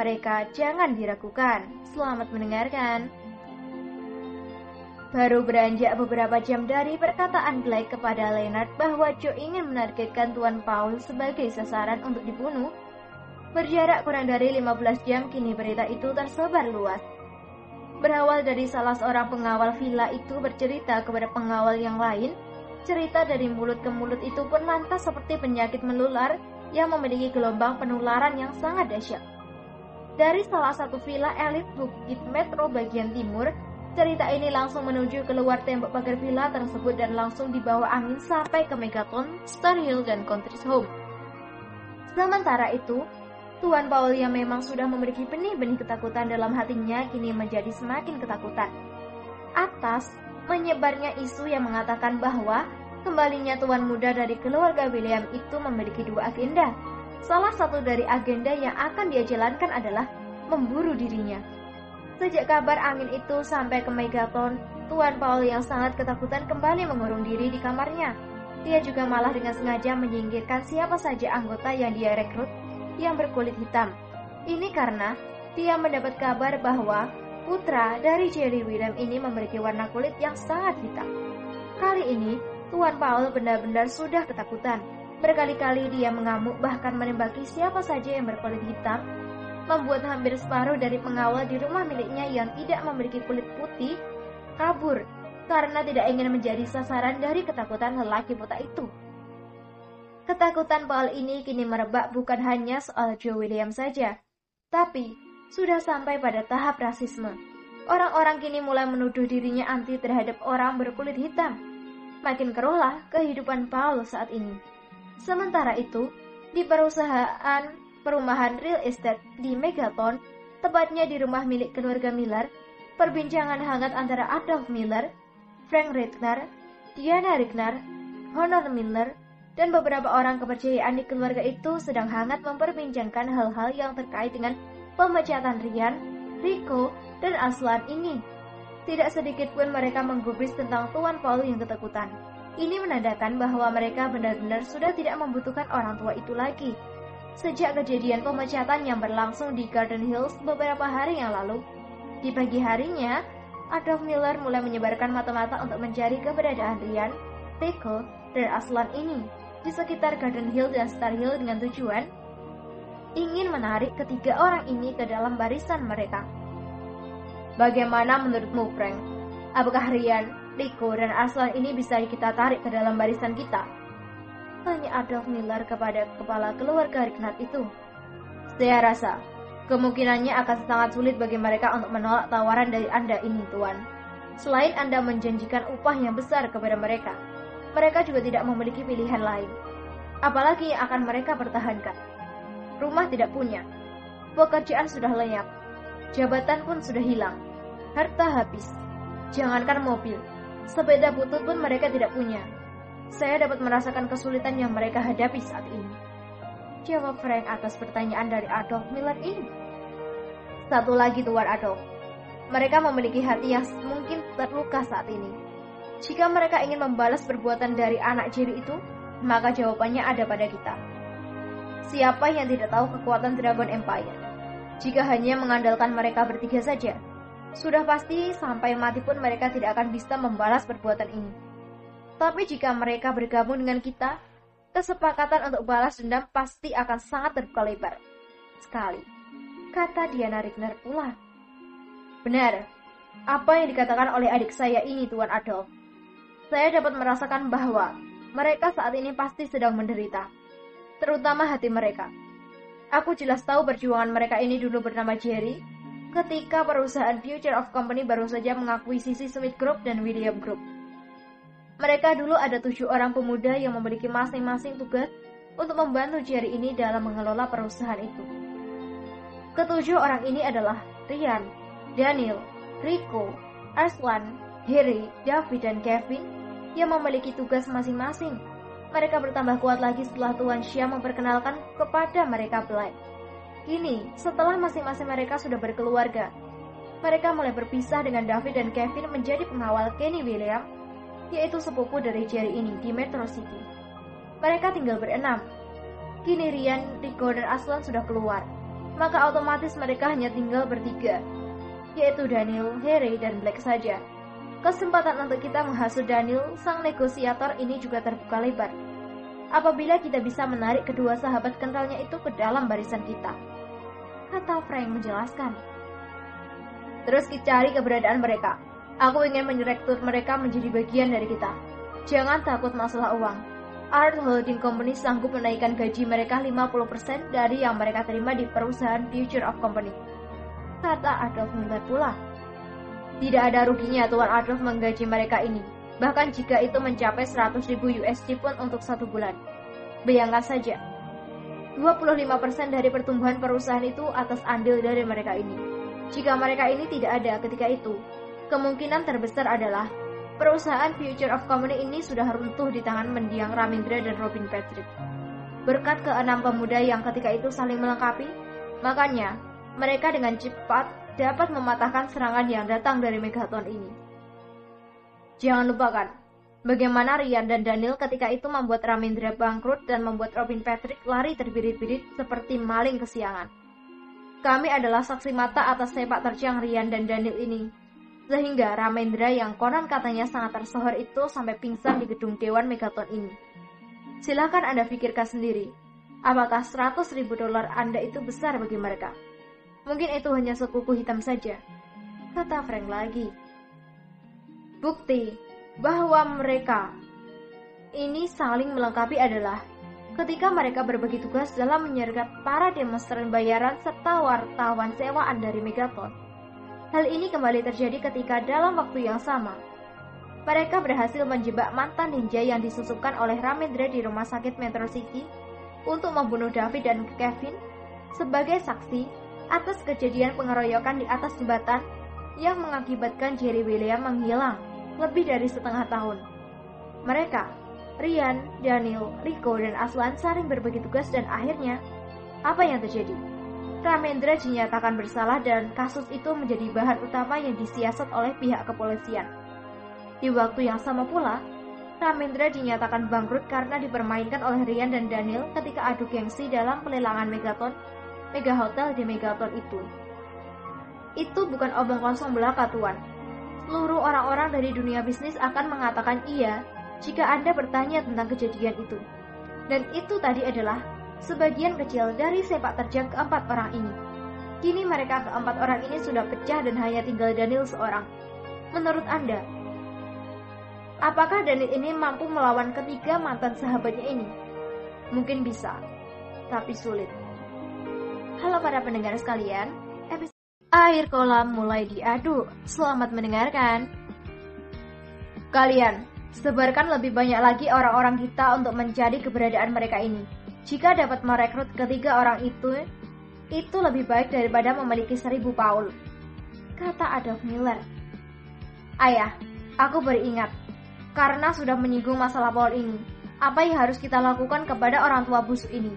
mereka jangan diragukan. Selamat mendengarkan. Baru beranjak beberapa jam dari perkataan Blake kepada Leonard bahwa Joe ingin menargetkan Tuan Paul sebagai sasaran untuk dibunuh, berjarak kurang dari 15 jam kini berita itu tersebar luas. Berawal dari salah seorang pengawal villa itu bercerita kepada pengawal yang lain, cerita dari mulut ke mulut itu pun lantas seperti penyakit menular yang memiliki gelombang penularan yang sangat dahsyat. Dari salah satu villa elit Bukit Metro bagian timur, cerita ini langsung menuju keluar tembok pagar villa tersebut dan langsung dibawa angin sampai ke Megaton, Star Hill, dan Country's Home. Sementara itu, Tuan Paul yang memang sudah memiliki benih-benih ketakutan dalam hatinya kini menjadi semakin ketakutan. Atas menyebarnya isu yang mengatakan bahwa kembalinya tuan muda dari keluarga William itu memiliki dua agenda. Salah satu dari agenda yang akan dia jalankan adalah memburu dirinya. Sejak kabar angin itu sampai ke Megaton, Tuan Paul yang sangat ketakutan kembali mengurung diri di kamarnya. Dia juga malah dengan sengaja menyingkirkan siapa saja anggota yang dia rekrut yang berkulit hitam. Ini karena dia mendapat kabar bahwa putra dari Jerry William ini memiliki warna kulit yang sangat hitam. Kali ini, Tuan Paul benar-benar sudah ketakutan. Berkali-kali dia mengamuk bahkan menembaki siapa saja yang berkulit hitam, membuat hampir separuh dari pengawal di rumah miliknya yang tidak memiliki kulit putih kabur karena tidak ingin menjadi sasaran dari ketakutan lelaki buta itu. Ketakutan Paul ini kini merebak bukan hanya soal Joe William saja, tapi sudah sampai pada tahap rasisme. Orang-orang kini mulai menuduh dirinya anti terhadap orang berkulit hitam. Makin keruhlah kehidupan Paul saat ini. Sementara itu, di perumahan real estate di Megaton, tepatnya di rumah milik keluarga Miller, perbincangan hangat antara Adolf Miller, Frank Rickner, Diana Rickner, Honor Miller, dan beberapa orang kepercayaan di keluarga itu sedang hangat memperbincangkan hal-hal yang terkait dengan pemecatan Ryan, Rico, dan Aslan ini. Tidak sedikit pun mereka menggubris tentang Tuan Paul yang ketakutan. Ini menandakan bahwa mereka benar-benar sudah tidak membutuhkan orang tua itu lagi. Sejak kejadian pemecatan yang berlangsung di Garden Hills beberapa hari yang lalu, di pagi harinya, Adolf Miller mulai menyebarkan mata-mata untuk mencari keberadaan Ryan, Rico, dan Aslan ini di sekitar Garden Hill dan Star Hill dengan tujuan ingin menarik ketiga orang ini ke dalam barisan mereka. Bagaimana menurutmu, Frank? Apakah Ryan, Rico, dan Aslan ini bisa kita tarik ke dalam barisan kita? Tanya Adolf Miller kepada kepala keluarga Ricknat itu. Saya rasa kemungkinannya akan sangat sulit bagi mereka untuk menolak tawaran dari Anda ini, Tuan. Selain Anda menjanjikan upah yang besar kepada mereka, mereka juga tidak memiliki pilihan lain. Apalagi yang akan mereka pertahankan. Rumah tidak punya, pekerjaan sudah lenyap, jabatan pun sudah hilang, harta habis. Jangankan mobil, sepeda butut pun mereka tidak punya. Saya dapat merasakan kesulitan yang mereka hadapi saat ini. Jawab Frank atas pertanyaan dari Adolf Miller ini. Satu lagi, Tuan Adolf. Mereka memiliki hati yang mungkin terluka saat ini. Jika mereka ingin membalas perbuatan dari anak Jerry itu, maka jawabannya ada pada kita. Siapa yang tidak tahu kekuatan Dragon Empire? Jika hanya mengandalkan mereka bertiga saja, sudah pasti sampai mati pun mereka tidak akan bisa membalas perbuatan ini. Tapi jika mereka bergabung dengan kita, kesepakatan untuk balas dendam pasti akan sangat terbuka lebar sekali, kata Diana Rickner pula. Benar, apa yang dikatakan oleh adik saya ini, Tuan Adolf. Saya dapat merasakan bahwa mereka saat ini pasti sedang menderita, terutama hati mereka. Aku jelas tahu perjuangan mereka ini dulu bernama Jerry, ketika perusahaan Future of Company baru saja mengakuisisi Smith Group dan William Group. Mereka dulu ada 7 orang pemuda yang memiliki masing-masing tugas untuk membantu Jerry ini dalam mengelola perusahaan itu. Ketujuh orang ini adalah Ryan, Daniel, Rico, Aslan, Harry, David, dan Kevin yang memiliki tugas masing-masing. Mereka bertambah kuat lagi setelah Tuan Xia memperkenalkan kepada mereka Blake. Kini, setelah masing-masing mereka sudah berkeluarga, mereka mulai berpisah dengan David dan Kevin menjadi pengawal Kenny William, yaitu sepupu dari Jerry ini di Metro City. Mereka tinggal berenam. Kini Ryan, Rico, dan Aslan sudah keluar. maka otomatis mereka hanya tinggal bertiga, yaitu Daniel, Harry, dan Black saja. Kesempatan untuk kita menghasut Daniel, sang negosiator ini juga terbuka lebar. Apabila kita bisa menarik kedua sahabat kentalnya itu ke dalam barisan kita, kata Frank menjelaskan. Terus kita cari keberadaan mereka. Aku ingin merekrut mereka menjadi bagian dari kita. Jangan takut masalah uang. Art Holding Company sanggup menaikkan gaji mereka 50% dari yang mereka terima di perusahaan Future of Company, kata Adolf Miller pula. Tidak ada ruginya Tuan Adolf menggaji mereka ini, bahkan jika itu mencapai 100.000 USD pun untuk 1 bulan. Bayangkan saja, 25% dari pertumbuhan perusahaan itu atas andil dari mereka ini. Jika mereka ini tidak ada ketika itu, kemungkinan terbesar adalah perusahaan Future of Company ini sudah runtuh di tangan mendiang Ramendra dan Robin Patrick. Berkat keenam pemuda yang ketika itu saling melengkapi, makanya mereka dengan cepat dapat mematahkan serangan yang datang dari Megaton ini. Jangan lupakan bagaimana Ryan dan Daniel ketika itu membuat Ramendra bangkrut dan membuat Robin Patrick lari terbirit-birit seperti maling kesiangan. Kami adalah saksi mata atas sepak terjang Ryan dan Daniel ini, sehingga Ramendra yang konon katanya sangat tersohor itu sampai pingsan di gedung Dewan Megaton ini. Silakan Anda pikirkan sendiri, apakah $100.000 Anda itu besar bagi mereka? Mungkin itu hanya sekuku hitam saja, kata Frank lagi. Bukti bahwa mereka ini saling melengkapi adalah ketika mereka berbagi tugas dalam menyergap para demonstran bayaran serta wartawan sewaan dari Megaton. Hal ini kembali terjadi ketika dalam waktu yang sama, mereka berhasil menjebak mantan ninja yang disusupkan oleh Ramendra di rumah sakit Metro City untuk membunuh David dan Kevin sebagai saksi atas kejadian pengeroyokan di atas jembatan yang mengakibatkan Jerry William menghilang lebih dari setengah tahun. Mereka, Ryan, Daniel, Rico, dan Aslan saling berbagi tugas dan akhirnya, apa yang terjadi? Ramendra dinyatakan bersalah dan kasus itu menjadi bahan utama yang disiasat oleh pihak kepolisian. Di waktu yang sama pula, Ramendra dinyatakan bangkrut karena dipermainkan oleh Ryan dan Daniel ketika adu gengsi dalam pelelangan Mega Hotel di Megaton itu. Itu bukan omong kosong belaka, Tuan. Seluruh orang-orang dari dunia bisnis akan mengatakan iya jika Anda bertanya tentang kejadian itu. Dan itu tadi adalah sebagian kecil dari sepak terjang keempat orang ini. Kini mereka keempat orang ini sudah pecah dan hanya tinggal Daniel seorang. Menurut Anda, apakah Daniel ini mampu melawan ketiga mantan sahabatnya ini? Mungkin bisa, tapi sulit. Halo para pendengar sekalian, episode air kolam mulai diaduk. Selamat mendengarkan. Kalian, sebarkan lebih banyak lagi orang-orang kita untuk mencari keberadaan mereka ini. Jika dapat merekrut ketiga orang itu lebih baik daripada memiliki 1.000 Paul, kata Adolf Miller. Ayah, aku beringat, karena sudah menyinggung masalah Paul ini, apa yang harus kita lakukan kepada orang tua busuk ini?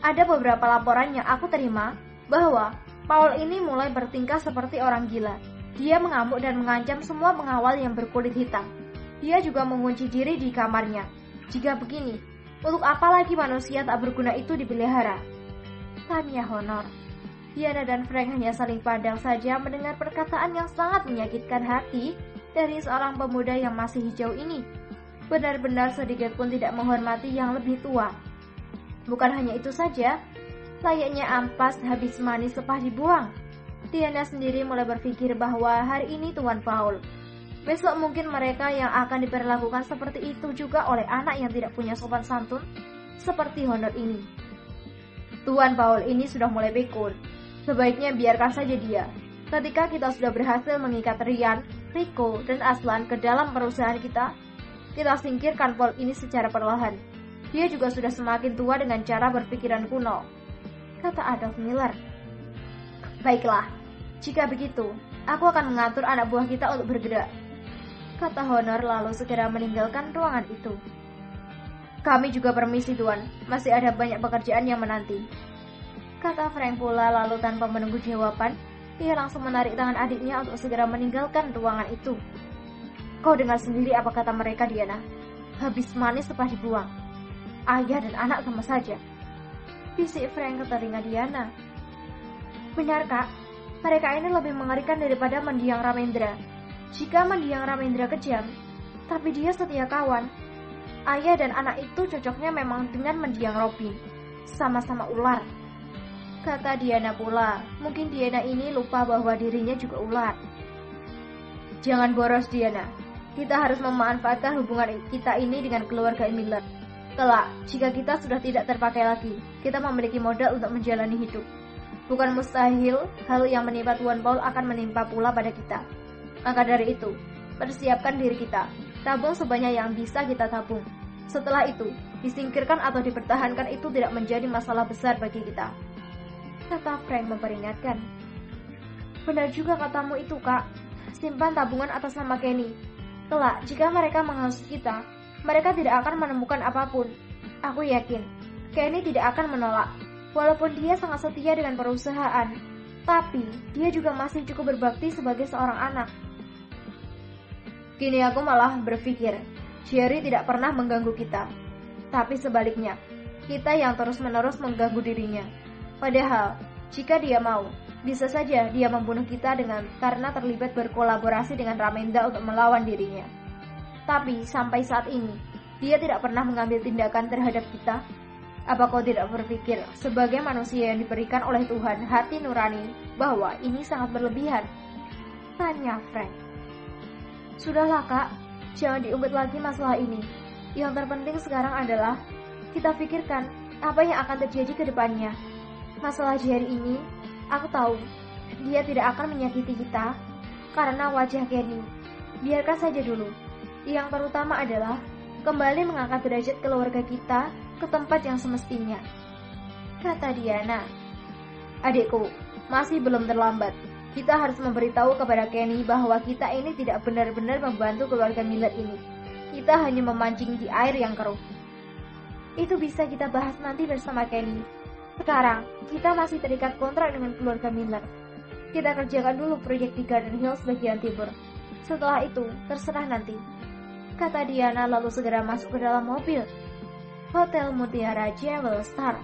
Ada beberapa laporan yang aku terima bahwa Paul ini mulai bertingkah seperti orang gila. Dia mengamuk dan mengancam semua pengawal yang berkulit hitam. Dia juga mengunci diri di kamarnya. Jika begini, untuk apa lagi manusia tak berguna itu dipelihara? Tanya Honor. Diana dan Frank hanya saling pandang saja mendengar perkataan yang sangat menyakitkan hati dari seorang pemuda yang masih hijau ini. Benar-benar sedikit pun tidak menghormati yang lebih tua. Bukan hanya itu saja, layaknya ampas habis manis sepah dibuang. Diana sendiri mulai berpikir bahwa hari ini Tuan Paul, besok mungkin mereka yang akan diperlakukan seperti itu juga oleh anak yang tidak punya sopan santun seperti Honor ini. Tuan Paul ini sudah mulai pikun. Sebaiknya biarkan saja dia. Ketika kita sudah berhasil mengikat Ryan, Rico, dan Aslan ke dalam perusahaan kita singkirkan Paul ini secara perlahan. Dia juga sudah semakin tua dengan cara berpikiran kuno, kata Adolf Miller. Baiklah, jika begitu, aku akan mengatur anak buah kita untuk bergerak, kata Honor lalu segera meninggalkan ruangan itu. Kami juga permisi, Tuan. Masih ada banyak pekerjaan yang menanti, kata Frank pula lalu tanpa menunggu jawaban, dia langsung menarik tangan adiknya untuk segera meninggalkan ruangan itu. Kau dengar sendiri apa kata mereka, Diana. Habis manis sepah dibuang. Ayah dan anak sama saja, bisik Frank ke telinga Diana. Benar, Kak. Mereka ini lebih mengerikan daripada mendiang Ramendra. Jika mendiang Ramendra kejam, tapi dia setia kawan. Ayah dan anak itu cocoknya memang dengan mendiang Robin. Sama-sama ular. Kata Diana pula, mungkin Diana ini lupa bahwa dirinya juga ular. Jangan boros, Diana. Kita harus memanfaatkan hubungan kita ini dengan keluarga Miller. Kelak, jika kita sudah tidak terpakai lagi, kita memiliki modal untuk menjalani hidup. Bukan mustahil, hal yang menimpa Tuan Paul akan menimpa pula pada kita. Maka dari itu, persiapkan diri kita. Tabung sebanyak yang bisa kita tabung. Setelah itu, disingkirkan atau dipertahankan itu tidak menjadi masalah besar bagi kita. Kata Frank memperingatkan. Benar juga katamu itu, Kak. Simpan tabungan atas nama Kenny. Kelak, jika mereka menghasut kita, mereka tidak akan menemukan apapun. Aku yakin, Kenny tidak akan menolak. Walaupun dia sangat setia dengan perusahaan, tapi dia juga masih cukup berbakti sebagai seorang anak. Kini aku malah berpikir, Jerry tidak pernah mengganggu kita. Tapi sebaliknya, kita yang terus-menerus mengganggu dirinya. Padahal, jika dia mau, bisa saja dia membunuh kita karena terlibat berkolaborasi dengan Ramendra untuk melawan dirinya. Tapi sampai saat ini, dia tidak pernah mengambil tindakan terhadap kita. Apa kau tidak berpikir, sebagai manusia yang diberikan oleh Tuhan hati nurani, bahwa ini sangat berlebihan? Tanya Frank. Sudahlah, Kak, jangan diungkit lagi masalah ini. Yang terpenting sekarang adalah kita pikirkan apa yang akan terjadi ke depannya. Masalah Jerry ini, aku tahu dia tidak akan menyakiti kita karena wajah Kenny. Biarkan saja dulu. Yang terutama adalah kembali mengangkat derajat keluarga kita ke tempat yang semestinya. Kata Diana. Adikku, masih belum terlambat. Kita harus memberitahu kepada Kenny bahwa kita ini tidak benar-benar membantu keluarga Miller ini. Kita hanya memancing di air yang keruh. Itu bisa kita bahas nanti bersama Kenny. Sekarang, kita masih terikat kontrak dengan keluarga Miller. Kita kerjakan dulu proyek di Garden Hills bagian timur. Setelah itu, terserah nanti. Kata Diana lalu segera masuk ke dalam mobil. Hotel Mutiara Jewel Star.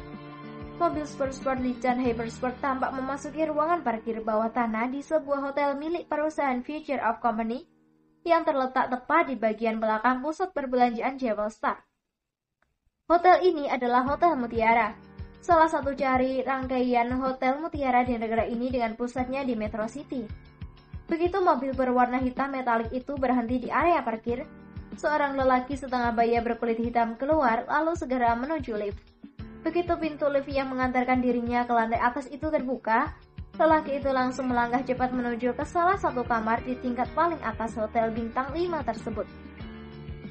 Mobil sport Lichan Hypersport tampak memasuki ruangan parkir bawah tanah di sebuah hotel milik perusahaan Future of Company yang terletak tepat di bagian belakang pusat perbelanjaan Jewel Star. Hotel ini adalah Hotel Mutiara, salah satu dari rangkaian hotel Mutiara di negara ini dengan pusatnya di Metro City. Begitu mobil berwarna hitam metalik itu berhenti di area parkir, seorang lelaki setengah baya berkulit hitam keluar lalu segera menuju lift. Begitu pintu lift yang mengantarkan dirinya ke lantai atas itu terbuka, lelaki itu langsung melangkah cepat menuju ke salah satu kamar di tingkat paling atas hotel bintang 5 tersebut.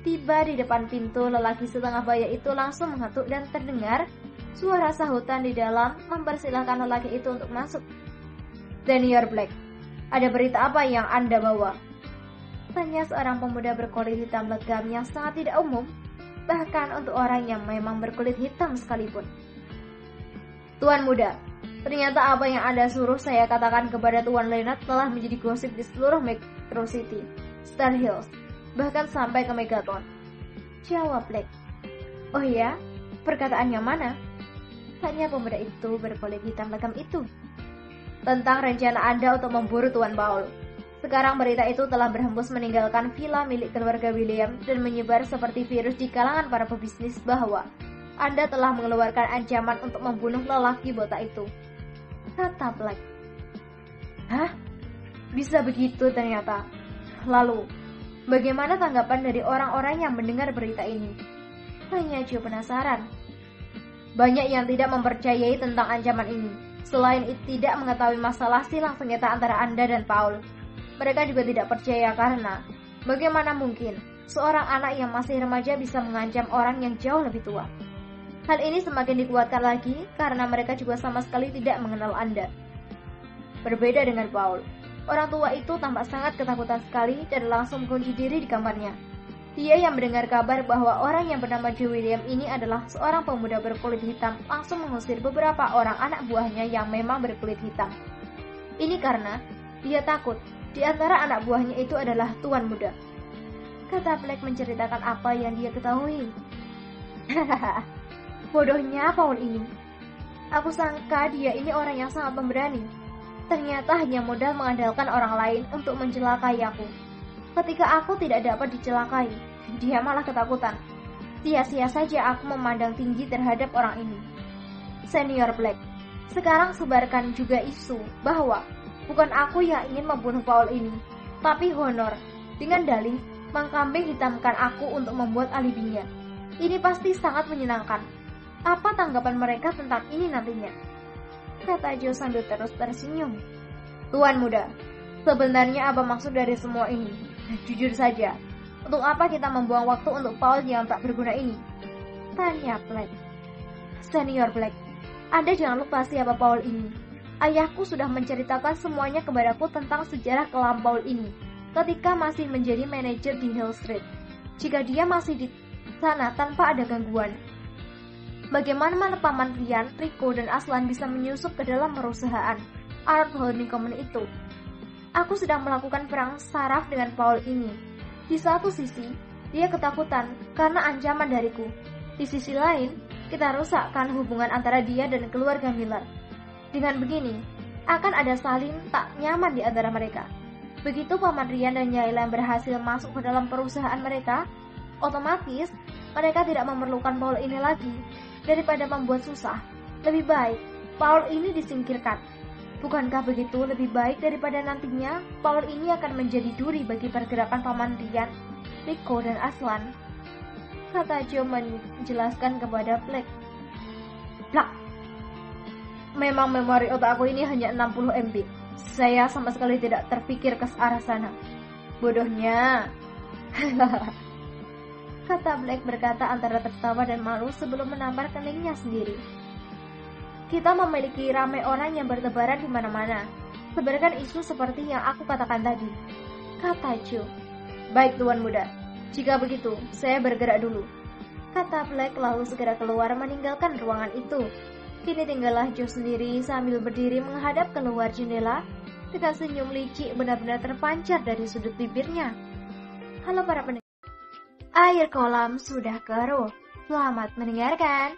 Tiba di depan pintu, lelaki setengah baya itu langsung mengetuk dan terdengar suara sahutan di dalam mempersilahkan lelaki itu untuk masuk. Daniel Black, ada berita apa yang Anda bawa? Tanya seorang pemuda berkulit hitam legam yang sangat tidak umum, bahkan untuk orang yang memang berkulit hitam sekalipun. Tuan muda, ternyata apa yang Anda suruh saya katakan kepada Tuan Leonard telah menjadi gosip di seluruh Metro City, Star Hills, bahkan sampai ke Megaton. Jawab Black. Oh ya, perkataan yang mana? Tanya pemuda itu berkulit hitam legam itu. Tentang rencana Anda untuk memburu Tuan Paul. Sekarang berita itu telah berhembus meninggalkan villa milik keluarga William dan menyebar seperti virus di kalangan para pebisnis bahwa Anda telah mengeluarkan ancaman untuk membunuh lelaki botak itu. Kata Black. Hah? Bisa begitu ternyata. Lalu, bagaimana tanggapan dari orang-orang yang mendengar berita ini? Tanya Joe penasaran. Banyak yang tidak mempercayai tentang ancaman ini. Selain itu tidak mengetahui masalah silang sengketa antara Anda dan Paul. Mereka juga tidak percaya karena bagaimana mungkin seorang anak yang masih remaja bisa mengancam orang yang jauh lebih tua. Hal ini semakin dikuatkan lagi karena mereka juga sama sekali tidak mengenal Anda. Berbeda dengan Paul, orang tua itu tampak sangat ketakutan sekali dan langsung mengunci diri di kamarnya. Dia yang mendengar kabar bahwa orang yang bernama Joe William ini adalah seorang pemuda berkulit hitam langsung mengusir beberapa orang anak buahnya yang memang berkulit hitam. Ini karena dia takut di antara anak buahnya itu adalah tuan muda. Kata Black menceritakan apa yang dia ketahui. Hahaha, bodohnya Paul ini. Aku sangka dia ini orang yang sangat pemberani. Ternyata hanya modal mengandalkan orang lain untuk mencelakai aku. Ketika aku tidak dapat dicelakai, dia malah ketakutan. Sia-sia saja aku memandang tinggi terhadap orang ini. Senior Black, sekarang sebarkan juga isu bahwa bukan aku yang ingin membunuh Paul ini, tapi Honor, dengan dalih mengkambing hitamkan aku untuk membuat alibinya. Ini pasti sangat menyenangkan. Apa tanggapan mereka tentang ini nantinya? Kata Joe sambil terus tersenyum. Tuan muda, sebenarnya apa maksud dari semua ini? Jujur saja, untuk apa kita membuang waktu untuk Paul yang tak berguna ini? Tanya Black. Senior Black, Anda jangan lupa siapa Paul ini. Ayahku sudah menceritakan semuanya kepadaku tentang sejarah kelam Paul ini ketika masih menjadi manajer di Hill Street. Jika dia masih di sana tanpa ada gangguan, bagaimana paman Ryan, Rico, dan Aslan bisa menyusup ke dalam perusahaan Art Holding Company itu? Aku sedang melakukan perang saraf dengan Paul ini. Di satu sisi, dia ketakutan karena ancaman dariku. Di sisi lain, kita rusakkan hubungan antara dia dan keluarga Miller. Dengan begini, akan ada saling tak nyaman di antara mereka. Begitu Paman Ryan dan Nyailan berhasil masuk ke dalam perusahaan mereka, otomatis mereka tidak memerlukan Paul ini lagi. Daripada membuat susah, lebih baik Paul ini disingkirkan. Bukankah begitu lebih baik daripada nantinya Paul ini akan menjadi duri bagi pergerakan Paman Ryan, Rico, dan Aslan? Kata Joe menjelaskan kepada Black. Black, memang memori otak aku ini hanya 60 MB. Saya sama sekali tidak terpikir ke arah sana. Bodohnya. Kata Black berkata antara tertawa dan malu sebelum menampar keningnya sendiri. Kita memiliki ramai orang yang bertebaran di mana-mana. Sebarkan isu seperti yang aku katakan tadi. Kata Joe. Baik tuan muda, jika begitu saya bergerak dulu. Kata Black lalu segera keluar meninggalkan ruangan itu. Kini tinggallah Joe sendiri sambil berdiri menghadap keluar jendela dengan senyum licik benar-benar terpancar dari sudut bibirnya. Halo para pendengar. Air kolam sudah keruh. Selamat mendengarkan.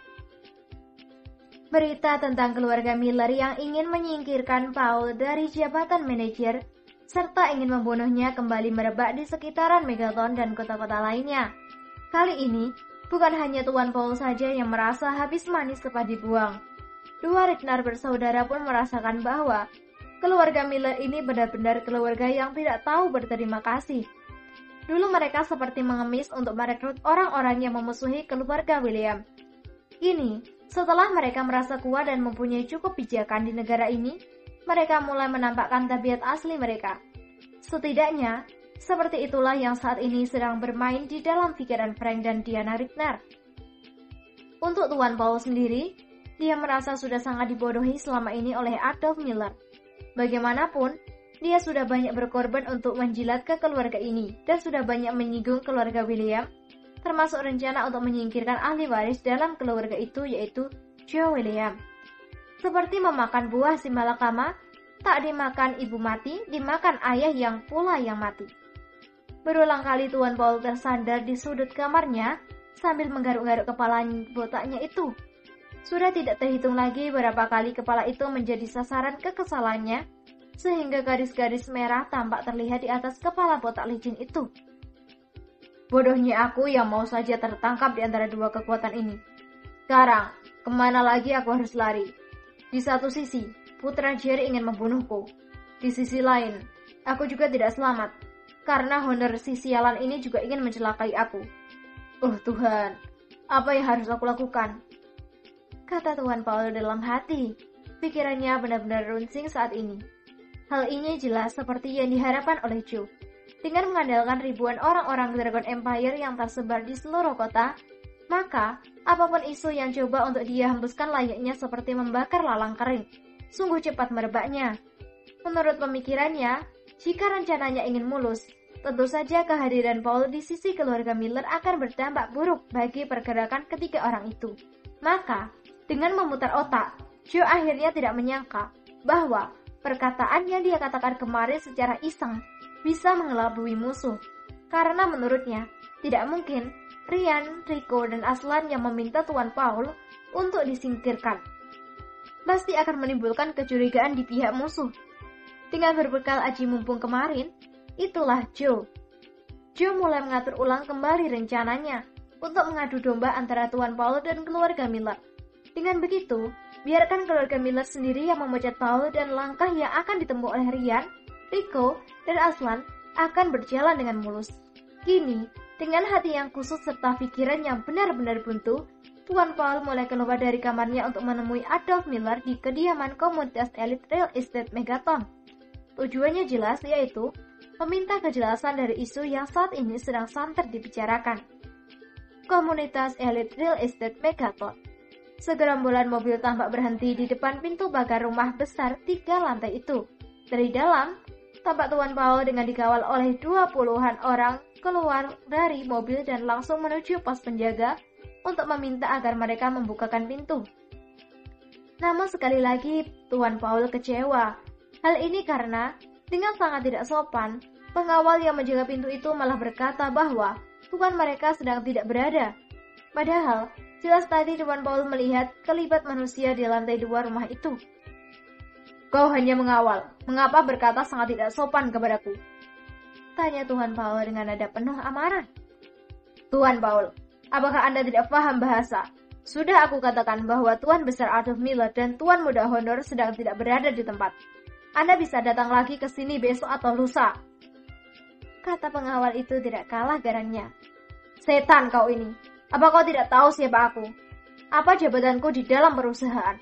Berita tentang keluarga Miller yang ingin menyingkirkan Paul dari jabatan manajer serta ingin membunuhnya kembali merebak di sekitaran Megaton dan kota-kota lainnya. Kali ini, bukan hanya Tuan Paul saja yang merasa habis manis cepat dibuang. Dua Ritnar bersaudara pun merasakan bahwa keluarga Miller ini benar-benar keluarga yang tidak tahu berterima kasih. Dulu mereka seperti mengemis untuk merekrut orang-orang yang memusuhi keluarga William. Kini, setelah mereka merasa kuat dan mempunyai cukup pijakan di negara ini, mereka mulai menampakkan tabiat asli mereka. Setidaknya, seperti itulah yang saat ini sedang bermain di dalam pikiran Frank dan Diana Ritnar. Untuk Tuan Paul sendiri, dia merasa sudah sangat dibodohi selama ini oleh Adolf Miller. Bagaimanapun, dia sudah banyak berkorban untuk menjilat ke keluarga ini dan sudah banyak menyinggung keluarga William, termasuk rencana untuk menyingkirkan ahli waris dalam keluarga itu yaitu Joe William. Seperti memakan buah si malakama, tak dimakan ibu mati, dimakan ayah yang pula yang mati. Berulang kali Tuan Paul tersandar di sudut kamarnya sambil menggaruk-garuk kepala botaknya itu. Sudah tidak terhitung lagi berapa kali kepala itu menjadi sasaran kekesalannya, sehingga garis-garis merah tampak terlihat di atas kepala botak licin itu. Bodohnya aku yang mau saja tertangkap di antara dua kekuatan ini. Sekarang, kemana lagi aku harus lari? Di satu sisi, putra Jerry ingin membunuhku. Di sisi lain, aku juga tidak selamat, karena Honor si sialan ini juga ingin mencelakai aku. Oh Tuhan, apa yang harus aku lakukan? Kata Tuan Paul dalam hati. Pikirannya benar-benar runsing saat ini. Hal ini jelas seperti yang diharapkan oleh Joe. Dengan mengandalkan ribuan orang-orang Dragon Empire yang tersebar di seluruh kota, maka apapun isu yang coba untuk dia hembuskan layaknya seperti membakar lalang kering. Sungguh cepat merebaknya. Menurut pemikirannya, jika rencananya ingin mulus, tentu saja kehadiran Paul di sisi keluarga Miller akan berdampak buruk bagi pergerakan ketiga orang itu. Maka, dengan memutar otak, Joe akhirnya tidak menyangka bahwa perkataan yang dia katakan kemarin secara iseng bisa mengelabui musuh. Karena menurutnya, tidak mungkin Ryan, Rico, dan Aslan yang meminta Tuan Paul untuk disingkirkan. Pasti akan menimbulkan kecurigaan di pihak musuh. Dengan berbekal aji mumpung kemarin, itulah Joe. Joe mulai mengatur ulang kembali rencananya untuk mengadu domba antara Tuan Paul dan keluarga Miller. Dengan begitu, biarkan keluarga Miller sendiri yang memecat Paul dan langkah yang akan ditempuh oleh Ryan, Rico, dan Aslan akan berjalan dengan mulus. Kini, dengan hati yang kusut serta pikiran yang benar-benar buntu, Tuan Paul mulai keluar dari kamarnya untuk menemui Adolf Miller di kediaman komunitas elit real estate Megaton. Tujuannya jelas, yaitu meminta kejelasan dari isu yang saat ini sedang santer dibicarakan. Komunitas elit real estate Megaton. Segerombolan mobil tampak berhenti di depan pintu pagar rumah besar 3 lantai itu. Dari dalam, tampak Tuan Paul dengan dikawal oleh 20-an orang keluar dari mobil dan langsung menuju pos penjaga untuk meminta agar mereka membukakan pintu. Namun sekali lagi Tuan Paul kecewa. Hal ini karena dengan sangat tidak sopan, pengawal yang menjaga pintu itu malah berkata bahwa tuan mereka sedang tidak berada. Padahal jelas tadi Tuan Paul melihat kelibat manusia di lantai 2 rumah itu. Kau hanya mengawal, mengapa berkata sangat tidak sopan kepadaku? Tanya Tuan Paul dengan nada penuh amarah. Tuan Paul, apakah Anda tidak paham bahasa? Sudah aku katakan bahwa Tuan Besar Adolf Miller dan Tuan Muda Honor sedang tidak berada di tempat. Anda bisa datang lagi ke sini besok atau lusa. Kata pengawal itu tidak kalah garangnya. Setan kau ini. Apa kau tidak tahu siapa aku? Apa jabatanku di dalam perusahaan?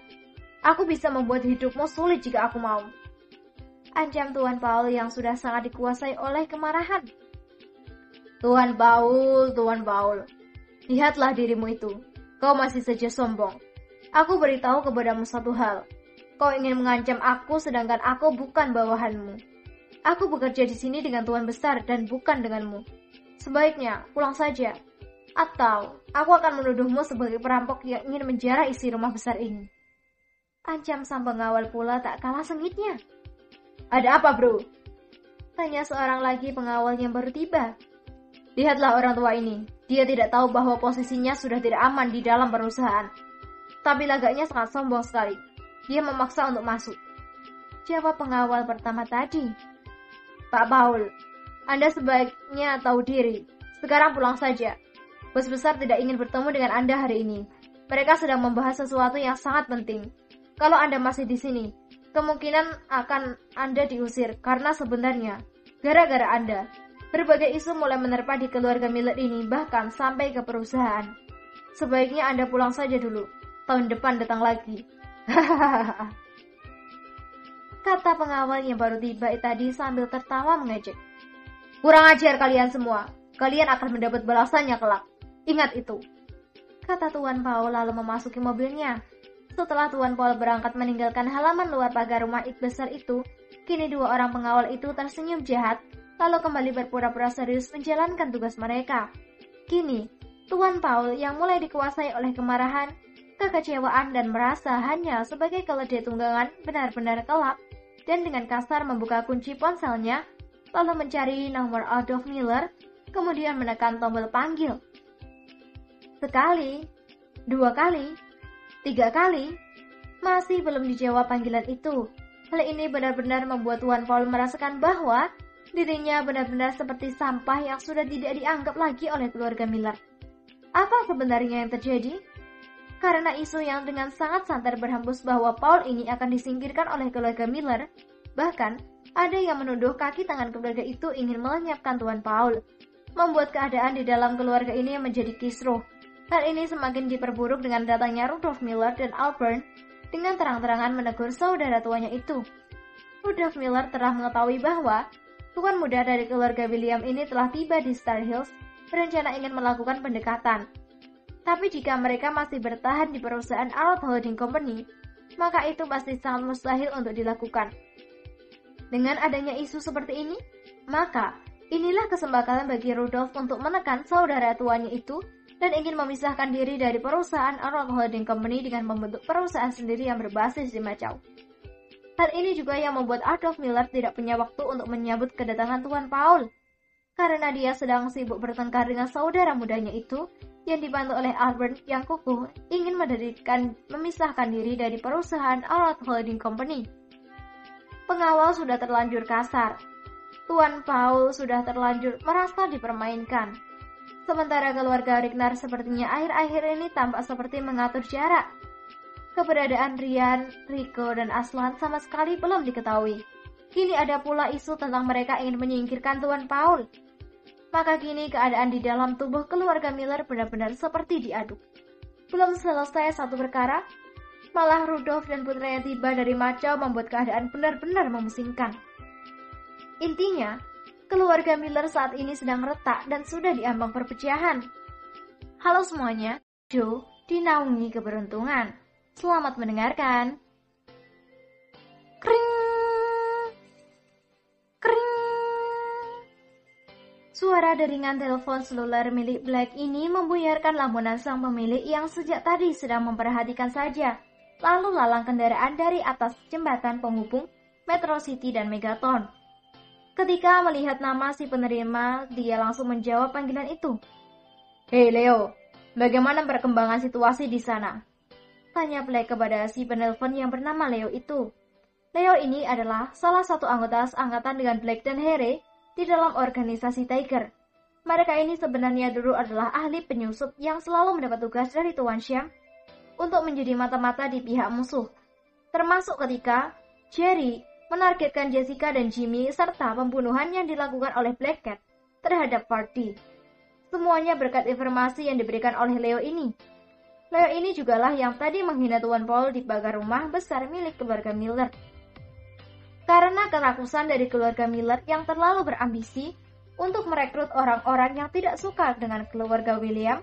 Aku bisa membuat hidupmu sulit jika aku mau. Ancam Tuan Paul yang sudah sangat dikuasai oleh kemarahan. Tuan Paul, lihatlah dirimu itu. Kau masih saja sombong. Aku beritahu kepadamu satu hal. Kau ingin mengancam aku sedangkan aku bukan bawahanmu. Aku bekerja di sini dengan Tuan Besar dan bukan denganmu. Sebaiknya pulang saja. Atau aku akan menuduhmu sebagai perampok yang ingin menjara isi rumah besar ini. Ancam sang pengawal pula tak kalah sengitnya. Ada apa, bro? Tanya seorang lagi pengawal yang baru tiba. Lihatlah orang tua ini. Dia tidak tahu bahwa posisinya sudah tidak aman di dalam perusahaan. Tapi lagaknya sangat sombong sekali. Dia memaksa untuk masuk. Jawab pengawal pertama tadi. Pak Paul, Anda sebaiknya tahu diri. Sekarang pulang saja. Bos besar tidak ingin bertemu dengan Anda hari ini. Mereka sedang membahas sesuatu yang sangat penting. Kalau Anda masih di sini, kemungkinan akan Anda diusir karena sebenarnya gara-gara Anda, berbagai isu mulai menerpa di keluarga Miller ini bahkan sampai ke perusahaan. Sebaiknya Anda pulang saja dulu. Tahun depan datang lagi. Hahaha. Kata pengawal yang baru tiba tadi sambil tertawa mengejek. Kurang ajar kalian semua. Kalian akan mendapat balasannya kelak. Ingat itu. Kata Tuan Paul lalu memasuki mobilnya. Setelah Tuan Paul berangkat meninggalkan halaman luar pagar rumah besar itu, kini 2 orang pengawal itu tersenyum jahat, lalu kembali berpura-pura serius menjalankan tugas mereka. Kini, Tuan Paul yang mulai dikuasai oleh kemarahan, kekecewaan dan merasa hanya sebagai keledai tunggangan benar-benar kelap, dan dengan kasar membuka kunci ponselnya, lalu mencari nomor Adolf Miller, kemudian menekan tombol panggil. Sekali, 2 kali, 3 kali, masih belum dijawab panggilan itu. Hal ini benar-benar membuat Tuan Paul merasakan bahwa dirinya benar-benar seperti sampah yang sudah tidak dianggap lagi oleh keluarga Miller. Apa sebenarnya yang terjadi? Karena isu yang dengan sangat santer berhembus bahwa Paul ini akan disingkirkan oleh keluarga Miller, bahkan ada yang menuduh kaki tangan keluarga itu ingin melenyapkan Tuan Paul, membuat keadaan di dalam keluarga ini menjadi kisruh. Hal ini semakin diperburuk dengan datangnya Rudolf Miller dan Alburn dengan terang-terangan menegur saudara tuanya itu. Rudolf Miller telah mengetahui bahwa tuan muda dari keluarga William ini telah tiba di Star Hills berencana ingin melakukan pendekatan. Tapi jika mereka masih bertahan di perusahaan Arnold Holding Company, maka itu pasti sangat mustahil untuk dilakukan. Dengan adanya isu seperti ini, maka inilah kesempatan bagi Rudolf untuk menekan saudara tuanya itu dan ingin memisahkan diri dari perusahaan Arnold Holding Company dengan membentuk perusahaan sendiri yang berbasis di Macau. Hal ini juga yang membuat Adolf Miller tidak punya waktu untuk menyambut kedatangan Tuan Paul, karena dia sedang sibuk bertengkar dengan saudara mudanya itu yang dibantu oleh Albert yang kukuh ingin memisahkan diri dari perusahaan Arnold Holding Company. Pengawal sudah terlanjur kasar. Tuan Paul sudah terlanjur merasa dipermainkan. Sementara keluarga Ragnar sepertinya akhir-akhir ini tampak seperti mengatur jarak. Keberadaan Rian, Rico, dan Aslan sama sekali belum diketahui. Kini ada pula isu tentang mereka ingin menyingkirkan Tuan Paul. Maka kini keadaan di dalam tubuh keluarga Miller benar-benar seperti diaduk. Belum selesai satu perkara, malah Rudolf dan putranya tiba dari Macau membuat keadaan benar-benar memusingkan. Intinya, keluarga Miller saat ini sedang retak dan sudah diambang perpecahan. Halo semuanya, Joe dinaungi keberuntungan. Selamat mendengarkan. Kring, kring. Suara deringan telepon seluler milik Black ini membuyarkan lamunan sang pemilik yang sejak tadi sedang memperhatikan saja lalu lalang kendaraan dari atas jembatan penghubung Metro City dan Megaton. Ketika melihat nama si penerima, dia langsung menjawab panggilan itu. "Hei Leo, bagaimana perkembangan situasi di sana?" Tanya Black kepada si penelpon yang bernama Leo itu. Leo ini adalah salah satu anggota seangkatan dengan Black dan Harry di dalam organisasi Tiger. Mereka ini sebenarnya dulu adalah ahli penyusup yang selalu mendapat tugas dari Tuan Syam untuk menjadi mata-mata di pihak musuh. Termasuk ketika Jerry menargetkan Jessica dan Jimmy serta pembunuhan yang dilakukan oleh Black Cat terhadap Party. Semuanya berkat informasi yang diberikan oleh Leo ini. Leo ini jugalah yang tadi menghina Tuan Paul di pagar rumah besar milik keluarga Miller. Karena kerakusan dari keluarga Miller yang terlalu berambisi untuk merekrut orang-orang yang tidak suka dengan keluarga William,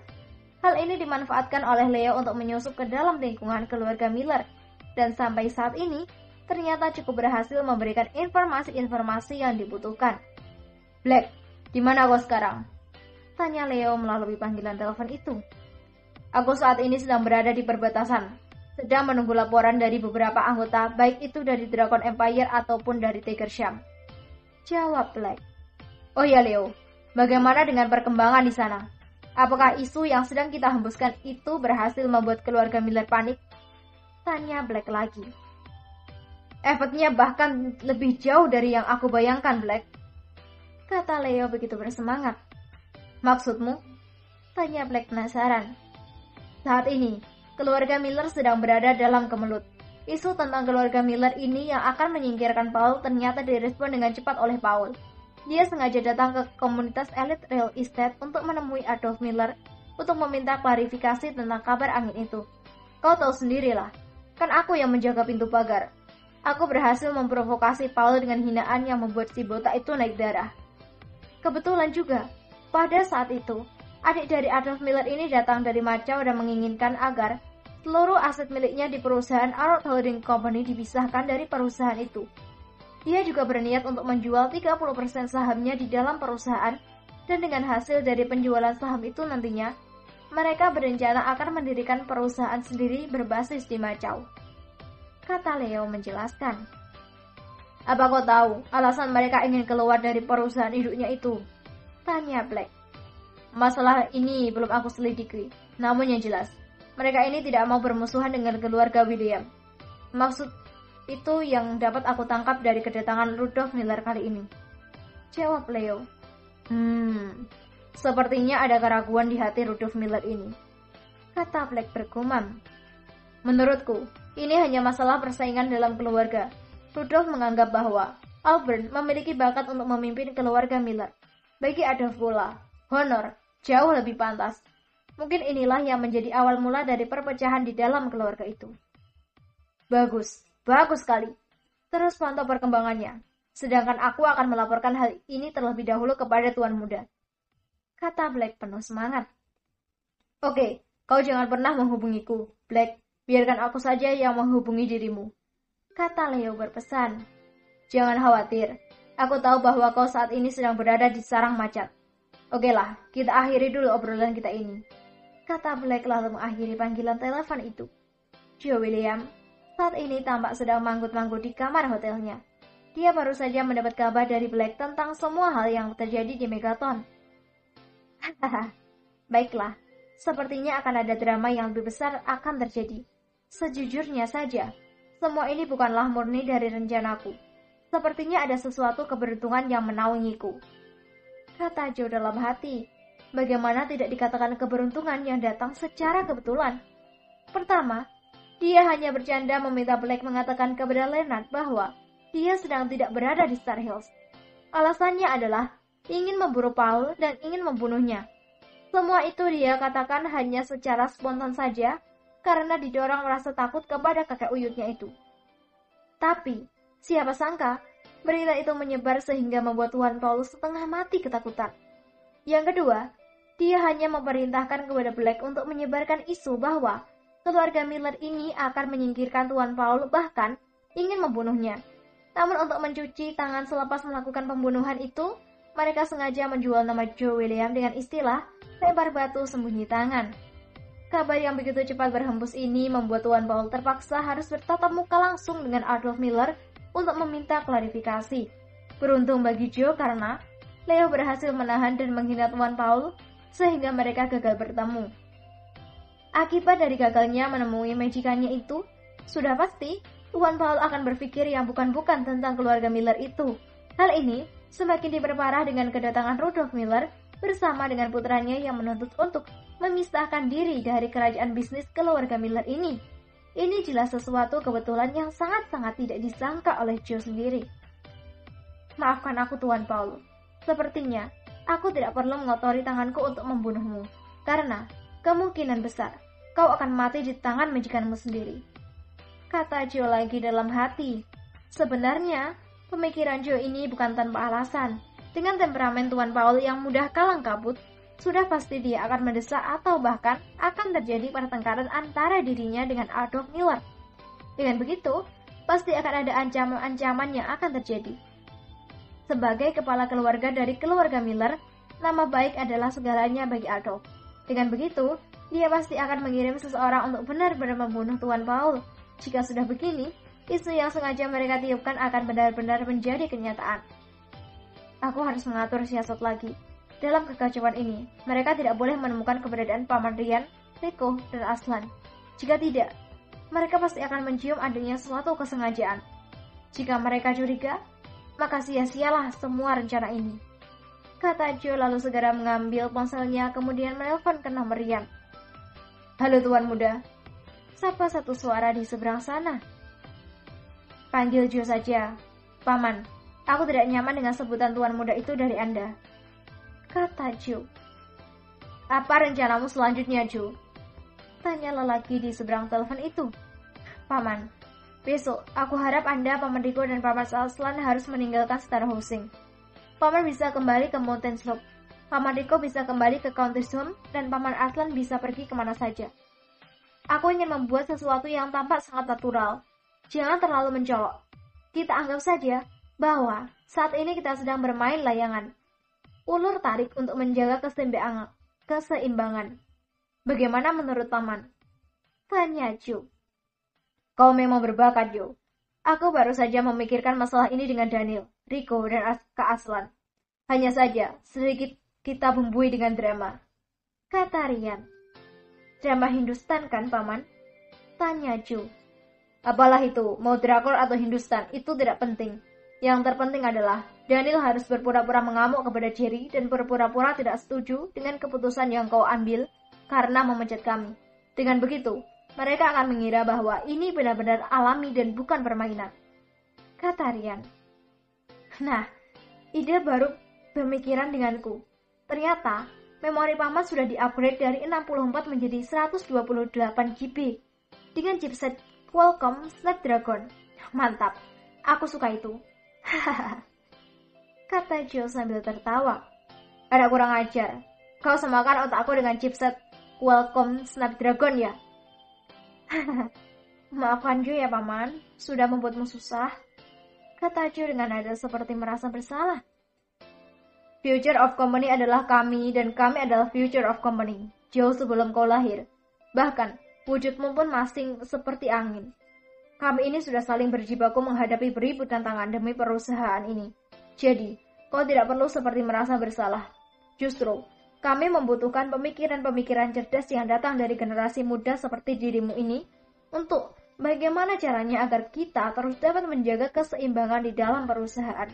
hal ini dimanfaatkan oleh Leo untuk menyusup ke dalam lingkungan keluarga Miller. Dan sampai saat ini, ternyata cukup berhasil memberikan informasi-informasi yang dibutuhkan. "Black, di mana kau sekarang?" Tanya Leo melalui panggilan telepon itu. "Aku saat ini sedang berada di perbatasan, sedang menunggu laporan dari beberapa anggota, baik itu dari Dragon Empire ataupun dari Tiger Sham," jawab Black. "Oh ya Leo, bagaimana dengan perkembangan di sana? Apakah isu yang sedang kita hembuskan itu berhasil membuat keluarga Miller panik?" Tanya Black lagi. "Efeknya bahkan lebih jauh dari yang aku bayangkan, Black," kata Leo begitu bersemangat. "Maksudmu?" Tanya Black penasaran. Saat ini, keluarga Miller sedang berada dalam kemelut. Isu tentang keluarga Miller ini yang akan menyingkirkan Paul ternyata direspon dengan cepat oleh Paul. Dia sengaja datang ke komunitas elit real estate untuk menemui Adolf Miller untuk meminta klarifikasi tentang kabar angin itu. "Kau tahu sendirilah, kan aku yang menjaga pintu pagar. Aku berhasil memprovokasi Paul dengan hinaan yang membuat si botak itu naik darah." Kebetulan juga, pada saat itu, adik dari Adolf Miller ini datang dari Macau dan menginginkan agar seluruh aset miliknya di perusahaan Arnold Holding Company dipisahkan dari perusahaan itu. Dia juga berniat untuk menjual 30% sahamnya di dalam perusahaan, dan dengan hasil dari penjualan saham itu nantinya, mereka berencana akan mendirikan perusahaan sendiri berbasis di Macau. Kata Leo menjelaskan. "Apa kau tahu alasan mereka ingin keluar dari perusahaan induknya itu?" Tanya Black. "Masalah ini belum aku selidiki, namun yang jelas, mereka ini tidak mau bermusuhan dengan keluarga William. Maksud itu yang dapat aku tangkap dari kedatangan Rudolf Miller kali ini," jawab Leo. Sepertinya ada keraguan di hati Rudolf Miller ini," kata Black bergumam. "Menurutku, ini hanya masalah persaingan dalam keluarga. Rudolf menganggap bahwa Albert memiliki bakat untuk memimpin keluarga Miller. Bagi Adolf pula, honor jauh lebih pantas. Mungkin inilah yang menjadi awal mula dari perpecahan di dalam keluarga itu." "Bagus, bagus sekali. Terus pantau perkembangannya. Sedangkan aku akan melaporkan hal ini terlebih dahulu kepada Tuan Muda," kata Black penuh semangat. "Oke, kau jangan pernah menghubungiku, Black. Biarkan aku saja yang menghubungi dirimu," kata Leo berpesan. "Jangan khawatir, aku tahu bahwa kau saat ini sedang berada di sarang macan. Oke lah, kita akhiri dulu obrolan kita ini," kata Black lalu mengakhiri panggilan telepon itu. Joe William saat ini tampak sedang manggut-manggut di kamar hotelnya. Dia baru saja mendapat kabar dari Black tentang semua hal yang terjadi di Megaton. Hahaha, baiklah, sepertinya akan ada drama yang lebih besar akan terjadi. Sejujurnya saja, semua ini bukanlah murni dari rencanaku. Sepertinya ada sesuatu keberuntungan yang menaungiku. Kata Joe dalam hati. Bagaimana tidak dikatakan keberuntungan yang datang secara kebetulan? Pertama, dia hanya bercanda meminta Blake mengatakan kepada Leonard bahwa dia sedang tidak berada di Star Hills. Alasannya adalah ingin memburu Paul dan ingin membunuhnya. Semua itu dia katakan hanya secara spontan saja karena didorong merasa takut kepada kakek uyutnya itu. Tapi, siapa sangka berita itu menyebar sehingga membuat Tuan Paul setengah mati ketakutan. Yang kedua, dia hanya memerintahkan kepada Blake untuk menyebarkan isu bahwa keluarga Miller ini akan menyingkirkan Tuan Paul, bahkan ingin membunuhnya. Namun untuk mencuci tangan selepas melakukan pembunuhan itu, mereka sengaja menjual nama Joe William dengan istilah lempar batu sembunyi tangan. Kabar yang begitu cepat berhembus ini membuat Tuan Paul terpaksa harus bertatap muka langsung dengan Adolf Miller untuk meminta klarifikasi. Beruntung bagi Joe karena Leo berhasil menahan dan menghina Tuan Paul sehingga mereka gagal bertemu. Akibat dari gagalnya menemui majikannya itu, sudah pasti Tuan Paul akan berpikir yang bukan-bukan tentang keluarga Miller itu. Hal ini semakin diperparah dengan kedatangan Rudolf Miller bersama dengan putranya yang menuntut untuk memisahkan diri dari kerajaan bisnis keluarga Miller ini. Ini jelas sesuatu kebetulan yang sangat-sangat tidak disangka oleh Joe sendiri. Maafkan aku Tuan Paul. Sepertinya aku tidak perlu mengotori tanganku untuk membunuhmu, karena kemungkinan besar kau akan mati di tangan majikanmu sendiri. Kata Joe lagi dalam hati. Sebenarnya, pemikiran Joe ini bukan tanpa alasan. Dengan temperamen Tuan Paul yang mudah kalang kabut, sudah pasti dia akan mendesak atau bahkan akan terjadi pertengkaran antara dirinya dengan Adolf Miller. Dengan begitu, pasti akan ada ancaman-ancaman yang akan terjadi. Sebagai kepala keluarga dari keluarga Miller, nama baik adalah segalanya bagi Adolf. Dengan begitu, dia pasti akan mengirim seseorang untuk benar-benar membunuh Tuan Paul. Jika sudah begini, isu yang sengaja mereka tiupkan akan benar-benar menjadi kenyataan. Aku harus mengatur siasat lagi. Dalam kekacauan ini, mereka tidak boleh menemukan keberadaan Paman Ryan, Rico, dan Aslan. Jika tidak, mereka pasti akan mencium adanya suatu kesengajaan. Jika mereka curiga, maka sia-sialah semua rencana ini. Kata Joe lalu segera mengambil ponselnya kemudian menelpon ke nomor Ryan. Halo Tuan Muda. Sapa satu suara di seberang sana. Panggil Joe saja. Paman, aku tidak nyaman dengan sebutan Tuan Muda itu dari Anda. Kata Joe. Apa rencanamu selanjutnya, Joe? Tanya lelaki di seberang telepon itu. Paman, besok aku harap Anda, Paman Rico, dan Paman Aslan harus meninggalkan Star Housing. Paman bisa kembali ke Mountain Slope. Paman Rico bisa kembali ke Countess Home, dan Paman Aslan bisa pergi kemana saja. Aku ingin membuat sesuatu yang tampak sangat natural. Jangan terlalu mencolok. Kita anggap saja bahwa saat ini kita sedang bermain layangan. Ulur tarik untuk menjaga keseimbangan. Bagaimana menurut Paman? Tanya Joe. Kau memang berbakat, Joe. Aku baru saja memikirkan masalah ini dengan Daniel, Rico, dan Kak Aslan. Hanya saja, sedikit kita bumbui dengan drama. Kata Ryan. Drama Hindustan kan, Paman? Tanya Joe. Apalah itu, mau drakor atau Hindustan, itu tidak penting. Yang terpenting adalah, Daniel harus berpura-pura mengamuk kepada Jerry dan berpura-pura tidak setuju dengan keputusan yang kau ambil karena memecat kami. Dengan begitu, mereka akan mengira bahwa ini benar-benar alami dan bukan permainan. Kata Ryan. Nah, ide baru pemikiran denganku. Ternyata, memori Paman sudah di-upgrade dari 64 menjadi 128 GB dengan chipset Qualcomm Snapdragon. Mantap, aku suka itu. Hahaha. Kata Joe sambil tertawa. Ada kurang ajar. Kau samakan otakku dengan chipset Qualcomm Snapdragon ya? Maafkan Joe ya Paman, sudah membuatmu susah. Kata Joe dengan nada seperti merasa bersalah. Future of Company adalah kami dan kami adalah Future of Company. Jauh sebelum kau lahir. Bahkan, wujudmu pun masing seperti angin. Kami ini sudah saling berjibaku menghadapi beribu tantangan demi perusahaan ini. Jadi, kau tidak perlu seperti merasa bersalah. Justru, kami membutuhkan pemikiran-pemikiran cerdas yang datang dari generasi muda seperti dirimu ini untuk Bagaimana caranya agar kita terus dapat menjaga keseimbangan di dalam perusahaan?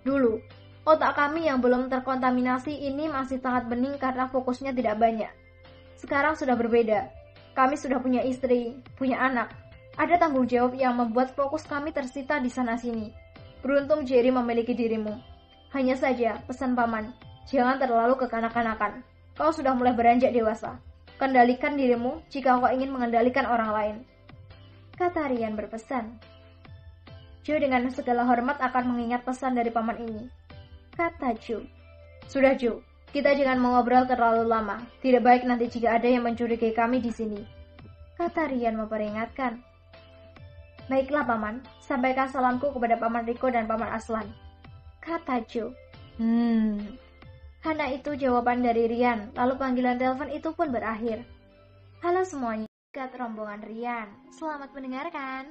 Dulu, otak kami yang belum terkontaminasi ini masih sangat bening karena fokusnya tidak banyak. Sekarang sudah berbeda. Kami sudah punya istri, punya anak. Ada tanggung jawab yang membuat fokus kami tersita di sana-sini. Beruntung Jerry memiliki dirimu. Hanya saja, pesan paman, jangan terlalu kekanak-kanakan. Kau sudah mulai beranjak dewasa. Kendalikan dirimu jika kau ingin mengendalikan orang lain, kata Ryan berpesan. Joe dengan segala hormat akan mengingat pesan dari paman ini, kata Joe. Sudah Joe, kita jangan mengobrol terlalu lama. Tidak baik nanti jika ada yang mencurigai kami di sini, kata Ryan memperingatkan. Baiklah paman, sampaikan salamku kepada paman Rico dan paman Aslan, kata Joe. Hanya itu jawaban dari Ryan, lalu panggilan telepon itu pun berakhir. Halo semuanya, kata rombongan Ryan. Selamat mendengarkan.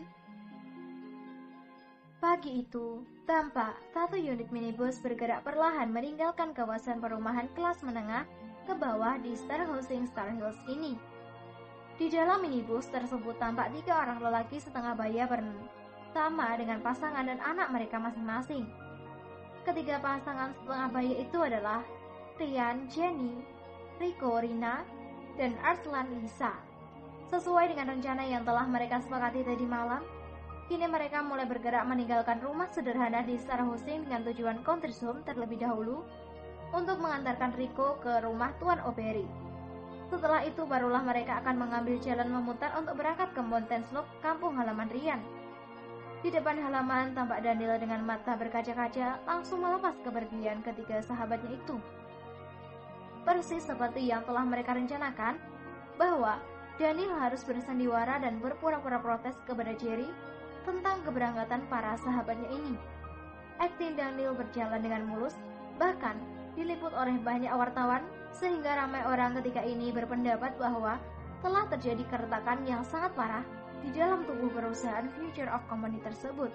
Pagi itu, tampak satu unit minibus bergerak perlahan meninggalkan kawasan perumahan kelas menengah ke bawah di Star Housing Star Hills ini. Di dalam minibus tersebut tampak 3 orang lelaki setengah baya bersama dengan pasangan dan anak mereka masing-masing. Ketiga pasangan setengah baya itu adalah Ryan, Jenny, Rico, Rina, dan Arslan, Lisa. Sesuai dengan rencana yang telah mereka sepakati tadi malam, kini mereka mulai bergerak meninggalkan rumah sederhana di Star Housing dengan tujuan Country Home terlebih dahulu untuk mengantarkan Rico ke rumah Tuan O'Berry. Setelah itu barulah mereka akan mengambil jalan memutar untuk berangkat ke Mountain Slope, kampung halaman Ryan. Di depan halaman tampak Daniel dengan mata berkaca-kaca langsung melepas kepergian ketiga sahabatnya itu. Persis seperti yang telah mereka rencanakan, bahwa Daniel harus bersandiwara dan berpura-pura protes kepada Jerry tentang keberangkatan para sahabatnya ini. Akting Daniel berjalan dengan mulus, bahkan diliput oleh banyak wartawan, sehingga ramai orang ketika ini berpendapat bahwa telah terjadi keretakan yang sangat parah di dalam tubuh perusahaan Future of Company tersebut.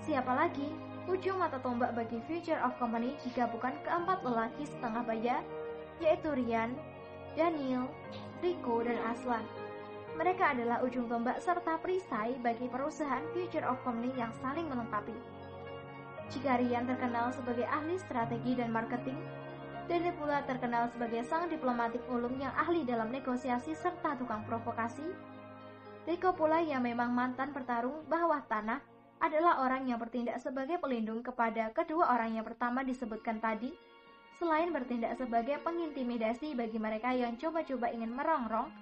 Siapa lagi ujung mata tombak bagi Future of Company jika bukan keempat lelaki setengah baya, yaitu Ryan, Daniel, Rico, dan Aslan. Mereka adalah ujung tombak serta perisai bagi perusahaan Future of Company yang saling melengkapi. Jika Ryan terkenal sebagai ahli strategi dan marketing, Daniel pula terkenal sebagai sang diplomatik ulung yang ahli dalam negosiasi serta tukang provokasi. Rico pula yang memang mantan petarung bawah tanah adalah orang yang bertindak sebagai pelindung kepada kedua orang yang pertama disebutkan tadi, selain bertindak sebagai pengintimidasi bagi mereka yang coba-coba ingin merongrong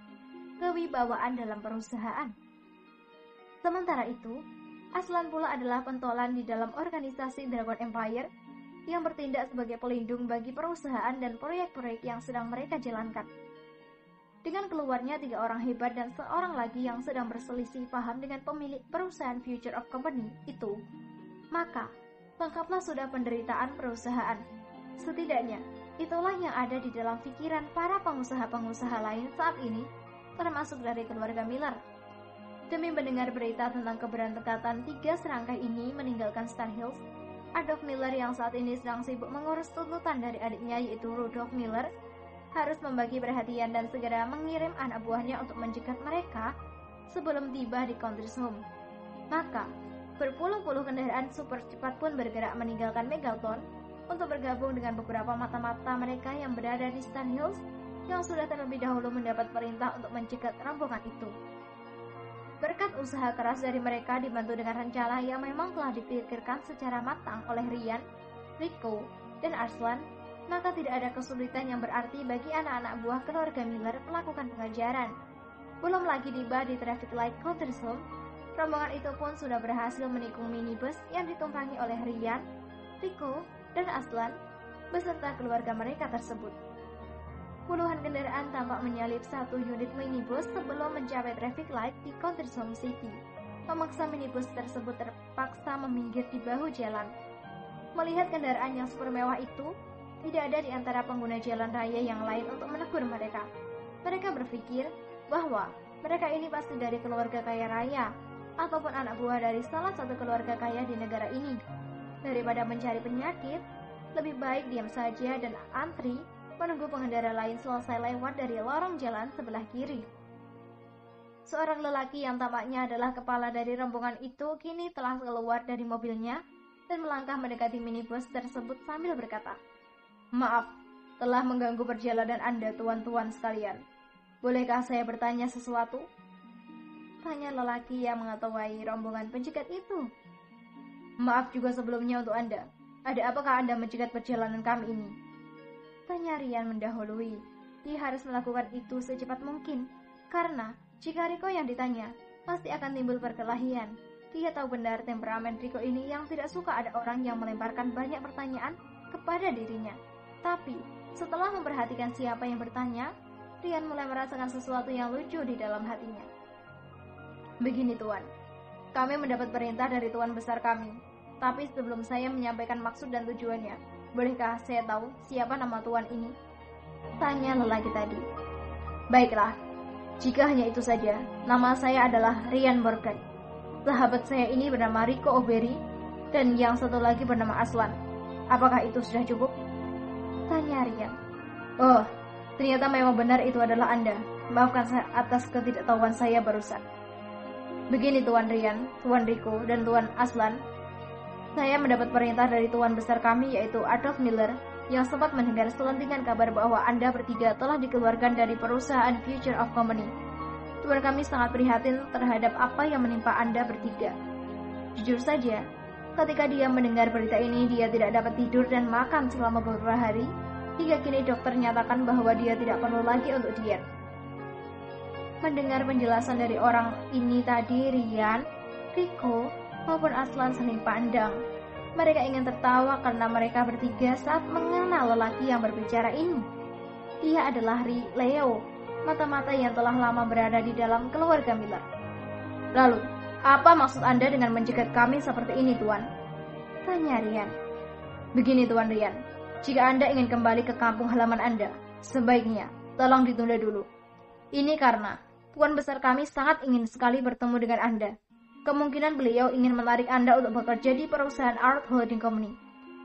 kewibawaan dalam perusahaan. Sementara itu, Aslan pula adalah pentolan di dalam organisasi Dragon Empire yang bertindak sebagai pelindung bagi perusahaan dan proyek-proyek yang sedang mereka jalankan. Dengan keluarnya 3 orang hebat dan seorang lagi yang sedang berselisih paham dengan pemilik perusahaan Future of Company itu, maka lengkaplah sudah penderitaan perusahaan. Setidaknya, itulah yang ada di dalam pikiran para pengusaha-pengusaha lain saat ini, termasuk dari keluarga Miller. Demi mendengar berita tentang keberangkatan 3 serangkai ini meninggalkan Star Hills, Adolf Miller yang saat ini sedang sibuk mengurus tuntutan dari adiknya yaitu Rudolph Miller, harus membagi perhatian dan segera mengirim anak buahnya untuk mencegat mereka sebelum tiba di Country Home. Maka, berpuluh-puluh kendaraan super cepat pun bergerak meninggalkan Megalton untuk bergabung dengan beberapa mata-mata mereka yang berada di Star Hills yang sudah terlebih dahulu mendapat perintah untuk mencegat rombongan itu. Berkat usaha keras dari mereka dibantu dengan rencana yang memang telah dipikirkan secara matang oleh Ryan, Rico, dan Arslan, maka tidak ada kesulitan yang berarti bagi anak-anak buah keluarga Miller melakukan pengejaran. Belum lagi tiba di traffic light Country Home, rombongan itu pun sudah berhasil menikung minibus yang ditumpangi oleh Ryan, Rico, dan Aslan beserta keluarga mereka tersebut. Puluhan kendaraan tampak menyalip satu unit minibus sebelum mencapai traffic light di Country Home City, memaksa minibus tersebut terpaksa meminggir di bahu jalan. Melihat kendaraan yang super mewah itu, tidak ada di antara pengguna jalan raya yang lain untuk menegur mereka. Mereka berpikir bahwa mereka ini pasti dari keluarga kaya raya, ataupun anak buah dari salah satu keluarga kaya di negara ini. Daripada mencari penyakit, lebih baik diam saja dan antri menunggu pengendara lain selesai lewat dari lorong jalan sebelah kiri. Seorang lelaki yang tampaknya adalah kepala dari rombongan itu kini telah keluar dari mobilnya dan melangkah mendekati minibus tersebut sambil berkata, "Maaf, telah mengganggu perjalanan Anda tuan-tuan sekalian. Bolehkah saya bertanya sesuatu?" Tanya lelaki yang mengetahui rombongan pencegat itu. "Maaf juga sebelumnya untuk Anda. Ada apakah Anda mencegat perjalanan kami ini?" Tanya Rian mendahului. Dia harus melakukan itu secepat mungkin, karena jika Riko yang ditanya, pasti akan timbul perkelahian. Dia tahu benar temperamen Riko ini yang tidak suka ada orang yang melemparkan banyak pertanyaan kepada dirinya. Tapi, setelah memperhatikan siapa yang bertanya, Rian mulai merasakan sesuatu yang lucu di dalam hatinya. "Begini Tuan, kami mendapat perintah dari Tuan besar kami. Tapi sebelum saya menyampaikan maksud dan tujuannya, bolehkah saya tahu siapa nama Tuan ini?" Tanya lelaki tadi. "Baiklah, jika hanya itu saja, nama saya adalah Rian Morgan. Sahabat saya ini bernama Riko O'Berry, dan yang satu lagi bernama Aslan. Apakah itu sudah cukup?" Tanya Rian. "Oh, ternyata memang benar itu adalah Anda. Maafkan saya atas ketidaktahuan saya barusan. Begini Tuan Rian, Tuan Riko, dan Tuan Aslan. Saya mendapat perintah dari Tuan besar kami yaitu Adolf Miller yang sempat mendengar selentingan kabar bahwa Anda bertiga telah dikeluarkan dari perusahaan Future of Company. Tuan kami sangat prihatin terhadap apa yang menimpa Anda bertiga. Jujur saja, ketika dia mendengar berita ini dia tidak dapat tidur dan makan selama beberapa hari, hingga kini dokter nyatakan bahwa dia tidak perlu lagi untuk diet." Mendengar penjelasan dari orang ini tadi, Rian, Riko, maupun Aslan saling pandang. Mereka ingin tertawa karena mereka bertiga saat mengenal lelaki yang berbicara ini. Dia adalah Leo, mata-mata yang telah lama berada di dalam keluarga Miller. "Lalu, apa maksud Anda dengan mencegat kami seperti ini, Tuan?" Tanya Rian. "Begini Tuan Rian, jika Anda ingin kembali ke kampung halaman Anda, sebaiknya tolong ditunda dulu. Ini karena Tuan besar kami sangat ingin sekali bertemu dengan Anda. Kemungkinan beliau ingin menarik Anda untuk bekerja di perusahaan Art Holding Company.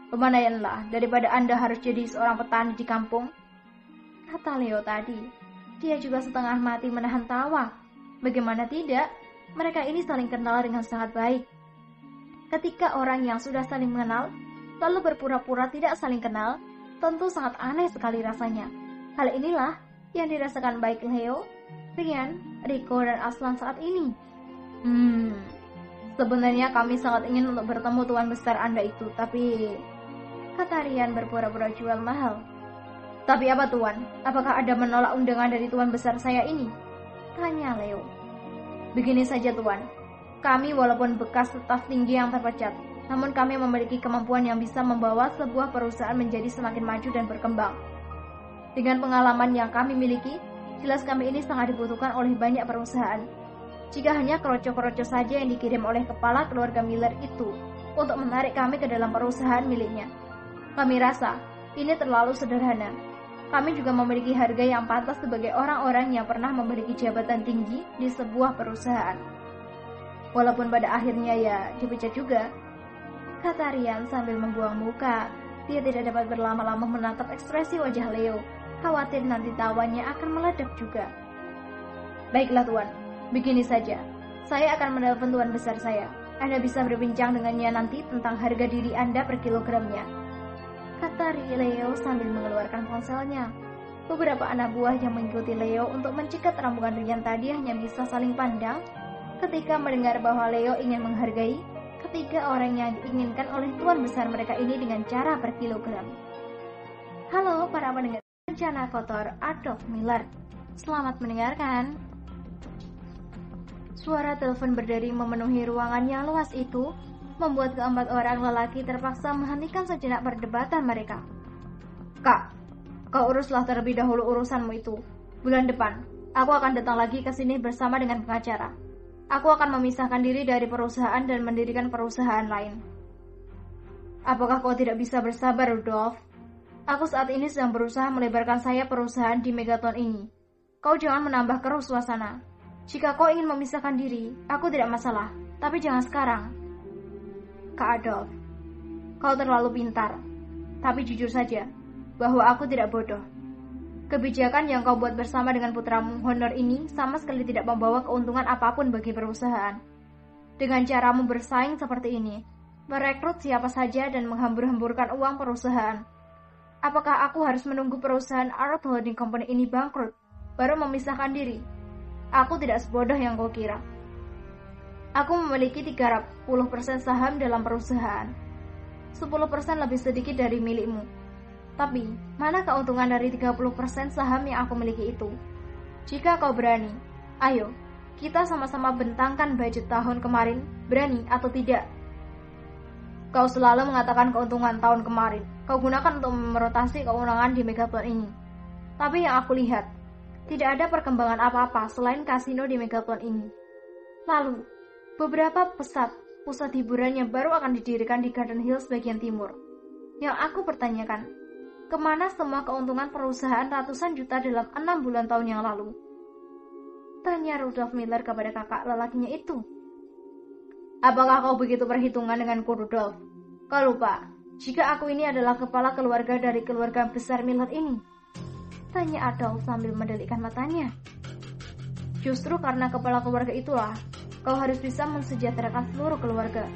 Lumayanlah daripada Anda harus jadi seorang petani di kampung," kata Leo tadi. Dia juga setengah mati menahan tawa. Bagaimana tidak, mereka ini saling kenal dengan sangat baik. Ketika orang yang sudah saling mengenal lalu berpura-pura tidak saling kenal, tentu sangat aneh sekali rasanya. Hal inilah yang dirasakan baik Leo, Rian, Riko, dan Aslan saat ini. Sebenarnya kami sangat ingin untuk bertemu Tuan besar Anda itu, tapi," kata Rian berpura-pura jual mahal. "Tapi apa Tuan? Apakah Anda menolak undangan dari Tuan besar saya ini?" Tanya Leo. "Begini saja Tuan, kami walaupun bekas staf tinggi yang terpecat, namun kami memiliki kemampuan yang bisa membawa sebuah perusahaan menjadi semakin maju dan berkembang. Dengan pengalaman yang kami miliki, jelas kami ini sangat dibutuhkan oleh banyak perusahaan. Jika hanya kroco-kroco saja yang dikirim oleh kepala keluarga Miller itu untuk menarik kami ke dalam perusahaan miliknya, kami rasa ini terlalu sederhana. Kami juga memiliki harga yang pantas sebagai orang-orang yang pernah memiliki jabatan tinggi di sebuah perusahaan. Walaupun pada akhirnya ya dipecat juga," kata Rian sambil membuang muka. Dia tidak dapat berlama-lama menatap ekspresi wajah Leo, khawatir nanti tawanya akan meledak juga. "Baiklah Tuan, begini saja. Saya akan menelpon Tuan besar saya. Anda bisa berbincang dengannya nanti tentang harga diri Anda per kilogramnya," kata Leo sambil mengeluarkan ponselnya. Beberapa anak buah yang mengikuti Leo untuk mencegat rombongan Rian tadi hanya bisa saling pandang ketika mendengar bahwa Leo ingin menghargai ketiga orang yang diinginkan oleh Tuan besar mereka ini dengan cara per kilogram. Halo para pendengar Rencana Kotor Adolf Miller, selamat mendengarkan. Suara telepon berdering memenuhi ruangan yang luas itu membuat keempat orang lelaki terpaksa menghentikan sejenak perdebatan mereka. "Kak, kau uruslah terlebih dahulu urusanmu itu. Bulan depan, aku akan datang lagi ke sini bersama dengan pengacara. Aku akan memisahkan diri dari perusahaan dan mendirikan perusahaan lain." "Apakah kau tidak bisa bersabar, Rudolf? Aku saat ini sedang berusaha melebarkan sayap perusahaan di Megaton ini. Kau jangan menambah keruh suasana. Jika kau ingin memisahkan diri, aku tidak masalah, tapi jangan sekarang." "Kak Adolf, kau terlalu pintar. Tapi jujur saja, bahwa aku tidak bodoh. Kebijakan yang kau buat bersama dengan putramu, Honor ini sama sekali tidak membawa keuntungan apapun bagi perusahaan. Dengan caramu bersaing seperti ini, merekrut siapa saja dan menghambur-hamburkan uang perusahaan. Apakah aku harus menunggu perusahaan Arrow Holding Company ini bangkrut, baru memisahkan diri? Aku tidak sebodoh yang kau kira. Aku memiliki 30% saham dalam perusahaan. 10% lebih sedikit dari milikmu. Tapi, mana keuntungan dari 30% saham yang aku miliki itu? Jika kau berani, ayo, kita sama-sama bentangkan budget tahun kemarin, berani atau tidak? Kau selalu mengatakan keuntungan tahun kemarin. Kau gunakan untuk merotasi keundangan di Megaton ini. Tapi yang aku lihat, tidak ada perkembangan apa-apa selain kasino di Megaton ini. Lalu, beberapa pusat hiburan yang baru akan didirikan di Garden Hills bagian timur. Yang aku pertanyakan, kemana semua keuntungan perusahaan ratusan juta dalam 6 bulan tahun yang lalu? Tanya Rudolf Miller kepada kakak lelakinya itu. Apakah kau begitu perhitungan denganku, Rudolf? Kau lupa, jika aku ini adalah kepala keluarga dari keluarga besar Miller ini? Tanya Adolf sambil mendelikkan matanya. Justru karena kepala keluarga itulah, kau harus bisa mensejahterakan seluruh keluarga.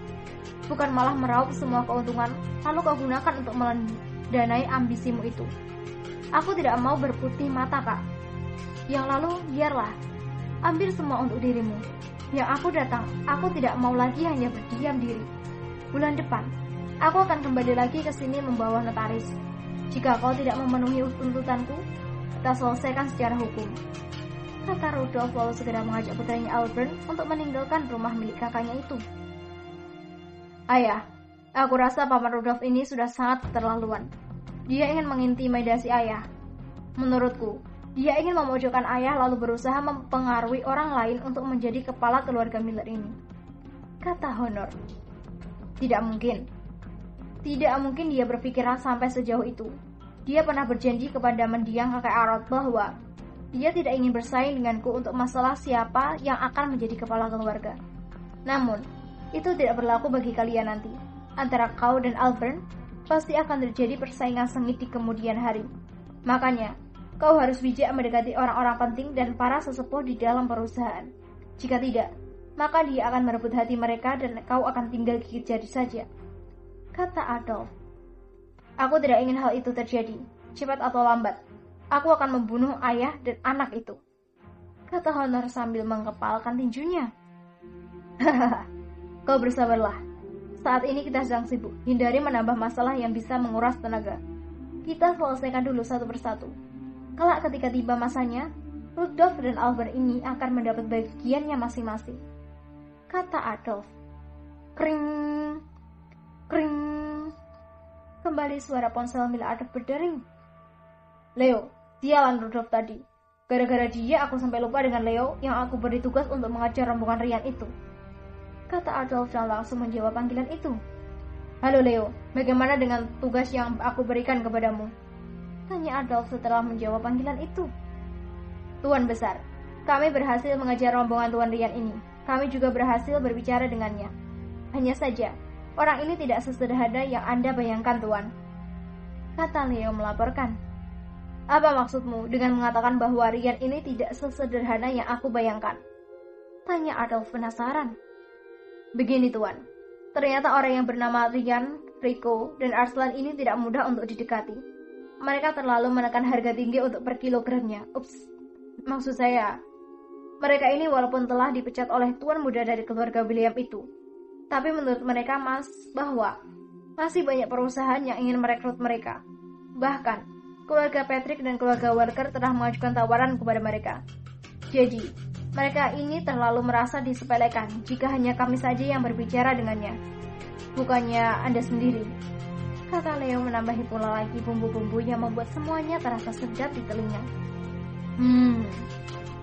Bukan malah meraup semua keuntungan, lalu kau gunakan untuk mendanai ambisimu itu. Aku tidak mau berputih mata, Kak. Yang lalu, biarlah. Ambil semua untuk dirimu. Yang aku datang, aku tidak mau lagi hanya berdiam diri. Bulan depan, aku akan kembali lagi ke sini membawa notaris. Jika kau tidak memenuhi tuntutanku, kita selesaikan secara hukum. Kata Rudolf lalu segera mengajak putranya Albert untuk meninggalkan rumah milik kakaknya itu. Ayah, aku rasa Paman Rudolf ini sudah sangat keterlaluan. Dia ingin mengintimidasi ayah. Menurutku, dia ingin memojokkan ayah lalu berusaha mempengaruhi orang lain untuk menjadi kepala keluarga Miller ini. Kata Honor. Tidak mungkin. Tidak mungkin dia berpikiran sampai sejauh itu. Dia pernah berjanji kepada mendiang kakek Arrow bahwa dia tidak ingin bersaing denganku untuk masalah siapa yang akan menjadi kepala keluarga. Namun, itu tidak berlaku bagi kalian nanti. Antara kau dan Albert, pasti akan terjadi persaingan sengit di kemudian hari. Makanya, kau harus bijak mendekati orang-orang penting dan para sesepuh di dalam perusahaan. Jika tidak, maka dia akan merebut hati mereka dan kau akan tinggal gigit jari saja. Kata Adolf. Aku tidak ingin hal itu terjadi, cepat atau lambat. Aku akan membunuh ayah dan anak itu. Kata Honor sambil mengepalkan tinjunya. Hahaha, kau bersabarlah. Saat ini kita sedang sibuk, hindari menambah masalah yang bisa menguras tenaga. Kita selesaikan dulu satu persatu. Kelak ketika tiba masanya, Rudolf dan Albert ini akan mendapat bagiannya masing-masing. Kata Adolf. Kring, kring. Kembali suara ponsel milik Adolf berdering. Leo, sialan Rudolf tadi. Gara-gara dia aku sampai lupa dengan Leo yang aku beri tugas untuk mengajar rombongan Rian itu. Kata Adolf dan langsung menjawab panggilan itu. Halo Leo, bagaimana dengan tugas yang aku berikan kepadamu? Tanya Adolf setelah menjawab panggilan itu. Tuan Besar, kami berhasil mengejar rombongan Tuan Rian ini. Kami juga berhasil berbicara dengannya. Hanya saja, orang ini tidak sesederhana yang Anda bayangkan, Tuan. Kata Leo melaporkan. Apa maksudmu dengan mengatakan bahwa Rian ini tidak sesederhana yang aku bayangkan? Tanya Adolf penasaran. Begini Tuan, ternyata orang yang bernama Rian, Rico, dan Arslan ini tidak mudah untuk didekati. Mereka terlalu menekan harga tinggi untuk per kilogramnya. Maksud saya, mereka ini walaupun telah dipecat oleh tuan muda dari keluarga William itu, tapi menurut mereka bahwa masih banyak perusahaan yang ingin merekrut mereka. Bahkan, keluarga Patrick dan keluarga Walker telah mengajukan tawaran kepada mereka. Jadi, mereka ini terlalu merasa disepelekan jika hanya kami saja yang berbicara dengannya. Bukannya Anda sendiri. Kata Leo menambahi pula lagi bumbu-bumbu yang membuat semuanya terasa sedap di telinga.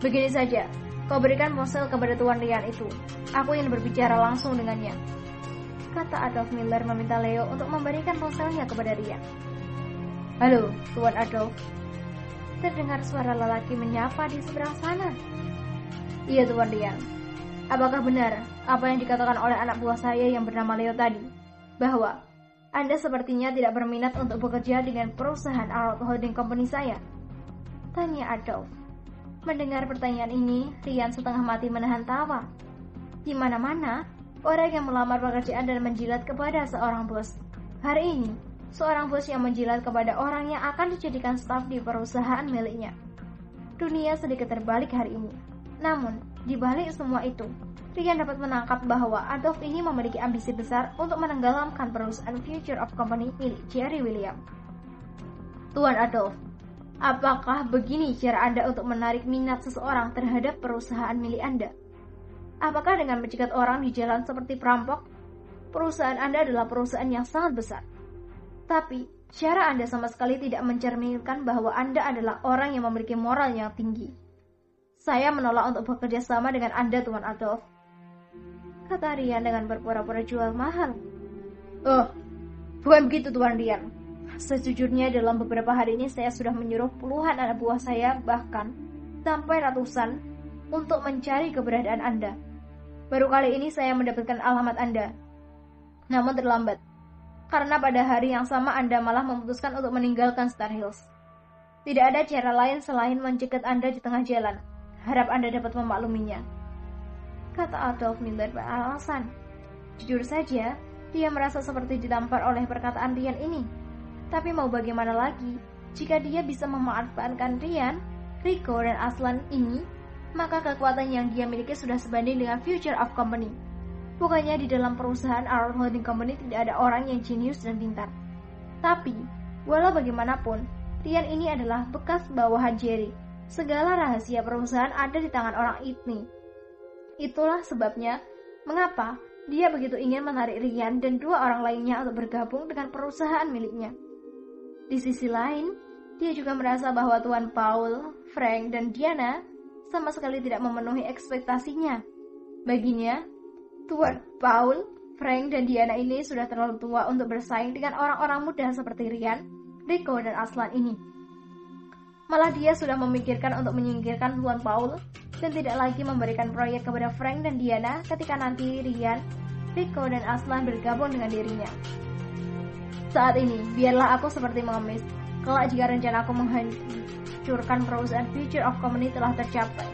Begini saja. Kau berikan ponsel kepada Tuan Rian itu. Aku ingin berbicara langsung dengannya. Kata Adolf Miller meminta Leo untuk memberikan ponselnya kepada Rian. Halo, Tuan Adolf. Terdengar suara lelaki menyapa di seberang sana. Iya, Tuan Rian. Apakah benar apa yang dikatakan oleh anak buah saya yang bernama Leo tadi? Bahwa Anda sepertinya tidak berminat untuk bekerja dengan perusahaan Arrow Holding Company saya? Tanya Adolf. Mendengar pertanyaan ini, Rian setengah mati menahan tawa. Di mana-mana, orang yang melamar pekerjaan dan menjilat kepada seorang bos. Hari ini, seorang bos yang menjilat kepada orang yang akan dijadikan staf di perusahaan miliknya. Dunia sedikit terbalik hari ini. Namun, di balik semua itu, Rian dapat menangkap bahwa Adolf ini memiliki ambisi besar untuk menenggelamkan perusahaan Future of Company milik Jerry William. Tuan Adolf, apakah begini cara Anda untuk menarik minat seseorang terhadap perusahaan milik Anda? Apakah dengan mencegat orang di jalan seperti perampok? Perusahaan Anda adalah perusahaan yang sangat besar. Tapi, cara Anda sama sekali tidak mencerminkan bahwa Anda adalah orang yang memiliki moral yang tinggi. Saya menolak untuk bekerja sama dengan Anda, Tuan Adolf, kata Rian dengan berpura-pura jual mahal. Oh, bukan begitu, Tuan Rian. Sejujurnya dalam beberapa hari ini saya sudah menyuruh puluhan anak buah saya, bahkan sampai ratusan, untuk mencari keberadaan Anda. Baru kali ini saya mendapatkan alamat Anda. Namun terlambat, karena pada hari yang sama Anda malah memutuskan untuk meninggalkan Star Hills. Tidak ada cara lain selain mencegat Anda di tengah jalan. Harap Anda dapat memakluminya, kata Adolf Miller beralasan. Jujur saja, dia merasa seperti ditampar oleh perkataan Rian ini. Tapi mau bagaimana lagi, jika dia bisa memanfaatkan Rian, Rico, dan Aslan ini, maka kekuatan yang dia miliki sudah sebanding dengan Future of Company. Bukannya di dalam perusahaan Our Holding Company tidak ada orang yang jenius dan pintar. Tapi, walau bagaimanapun, Rian ini adalah bekas bawahan Jerry. Segala rahasia perusahaan ada di tangan orang ini. Itulah sebabnya mengapa dia begitu ingin menarik Rian dan dua orang lainnya untuk bergabung dengan perusahaan miliknya. Di sisi lain, dia juga merasa bahwa Tuan Paul, Frank, dan Diana sama sekali tidak memenuhi ekspektasinya. Baginya, Tuan Paul, Frank, dan Diana ini sudah terlalu tua untuk bersaing dengan orang-orang muda seperti Rian, Rico, dan Aslan ini. Malah dia sudah memikirkan untuk menyingkirkan Tuan Paul dan tidak lagi memberikan proyek kepada Frank dan Diana ketika nanti Rian, Rico, dan Aslan bergabung dengan dirinya. Saat ini, biarlah aku seperti mengemis. Kelak jika rencana aku menghancurkan perusahaan Future of Company telah tercapai,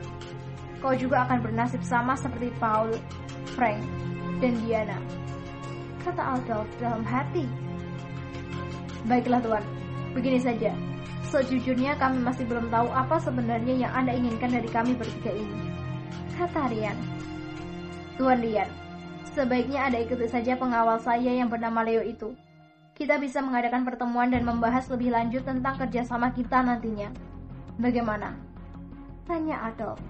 kau juga akan bernasib sama seperti Paul, Frank, dan Diana, kata Adolf dalam hati. Baiklah Tuan, begini saja. Sejujurnya kami masih belum tahu apa sebenarnya yang Anda inginkan dari kami bertiga ini, kata Rian. Tuan Rian, sebaiknya Anda ikuti saja pengawal saya yang bernama Leo itu. Kita bisa mengadakan pertemuan dan membahas lebih lanjut tentang kerjasama kita nantinya. Bagaimana? Tanya Adolf.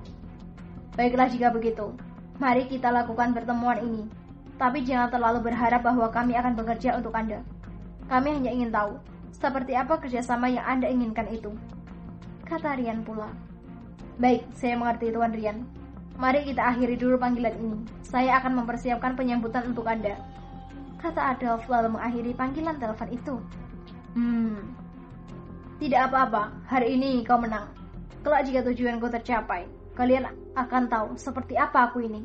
Baiklah jika begitu, mari kita lakukan pertemuan ini. Tapi jangan terlalu berharap bahwa kami akan bekerja untuk Anda. Kami hanya ingin tahu, seperti apa kerjasama yang Anda inginkan itu, kata Rian pula. Baik, saya mengerti Tuan Rian. Mari kita akhiri dulu panggilan ini. Saya akan mempersiapkan penyambutan untuk Anda, kata Adolf lalu mengakhiri panggilan telepon itu. Tidak apa-apa, hari ini kau menang. Kelak jika tujuanku tercapai, kalian akan tahu seperti apa aku ini,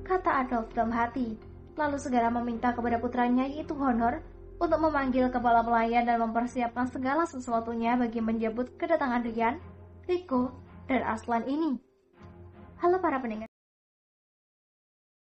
kata Adolf dalam hati. Lalu segera meminta kepada putranya yaitu Honor untuk memanggil kepala pelayan dan mempersiapkan segala sesuatunya bagi menjemput kedatangan Rian, Rico, dan Aslan ini. Halo para pendengar.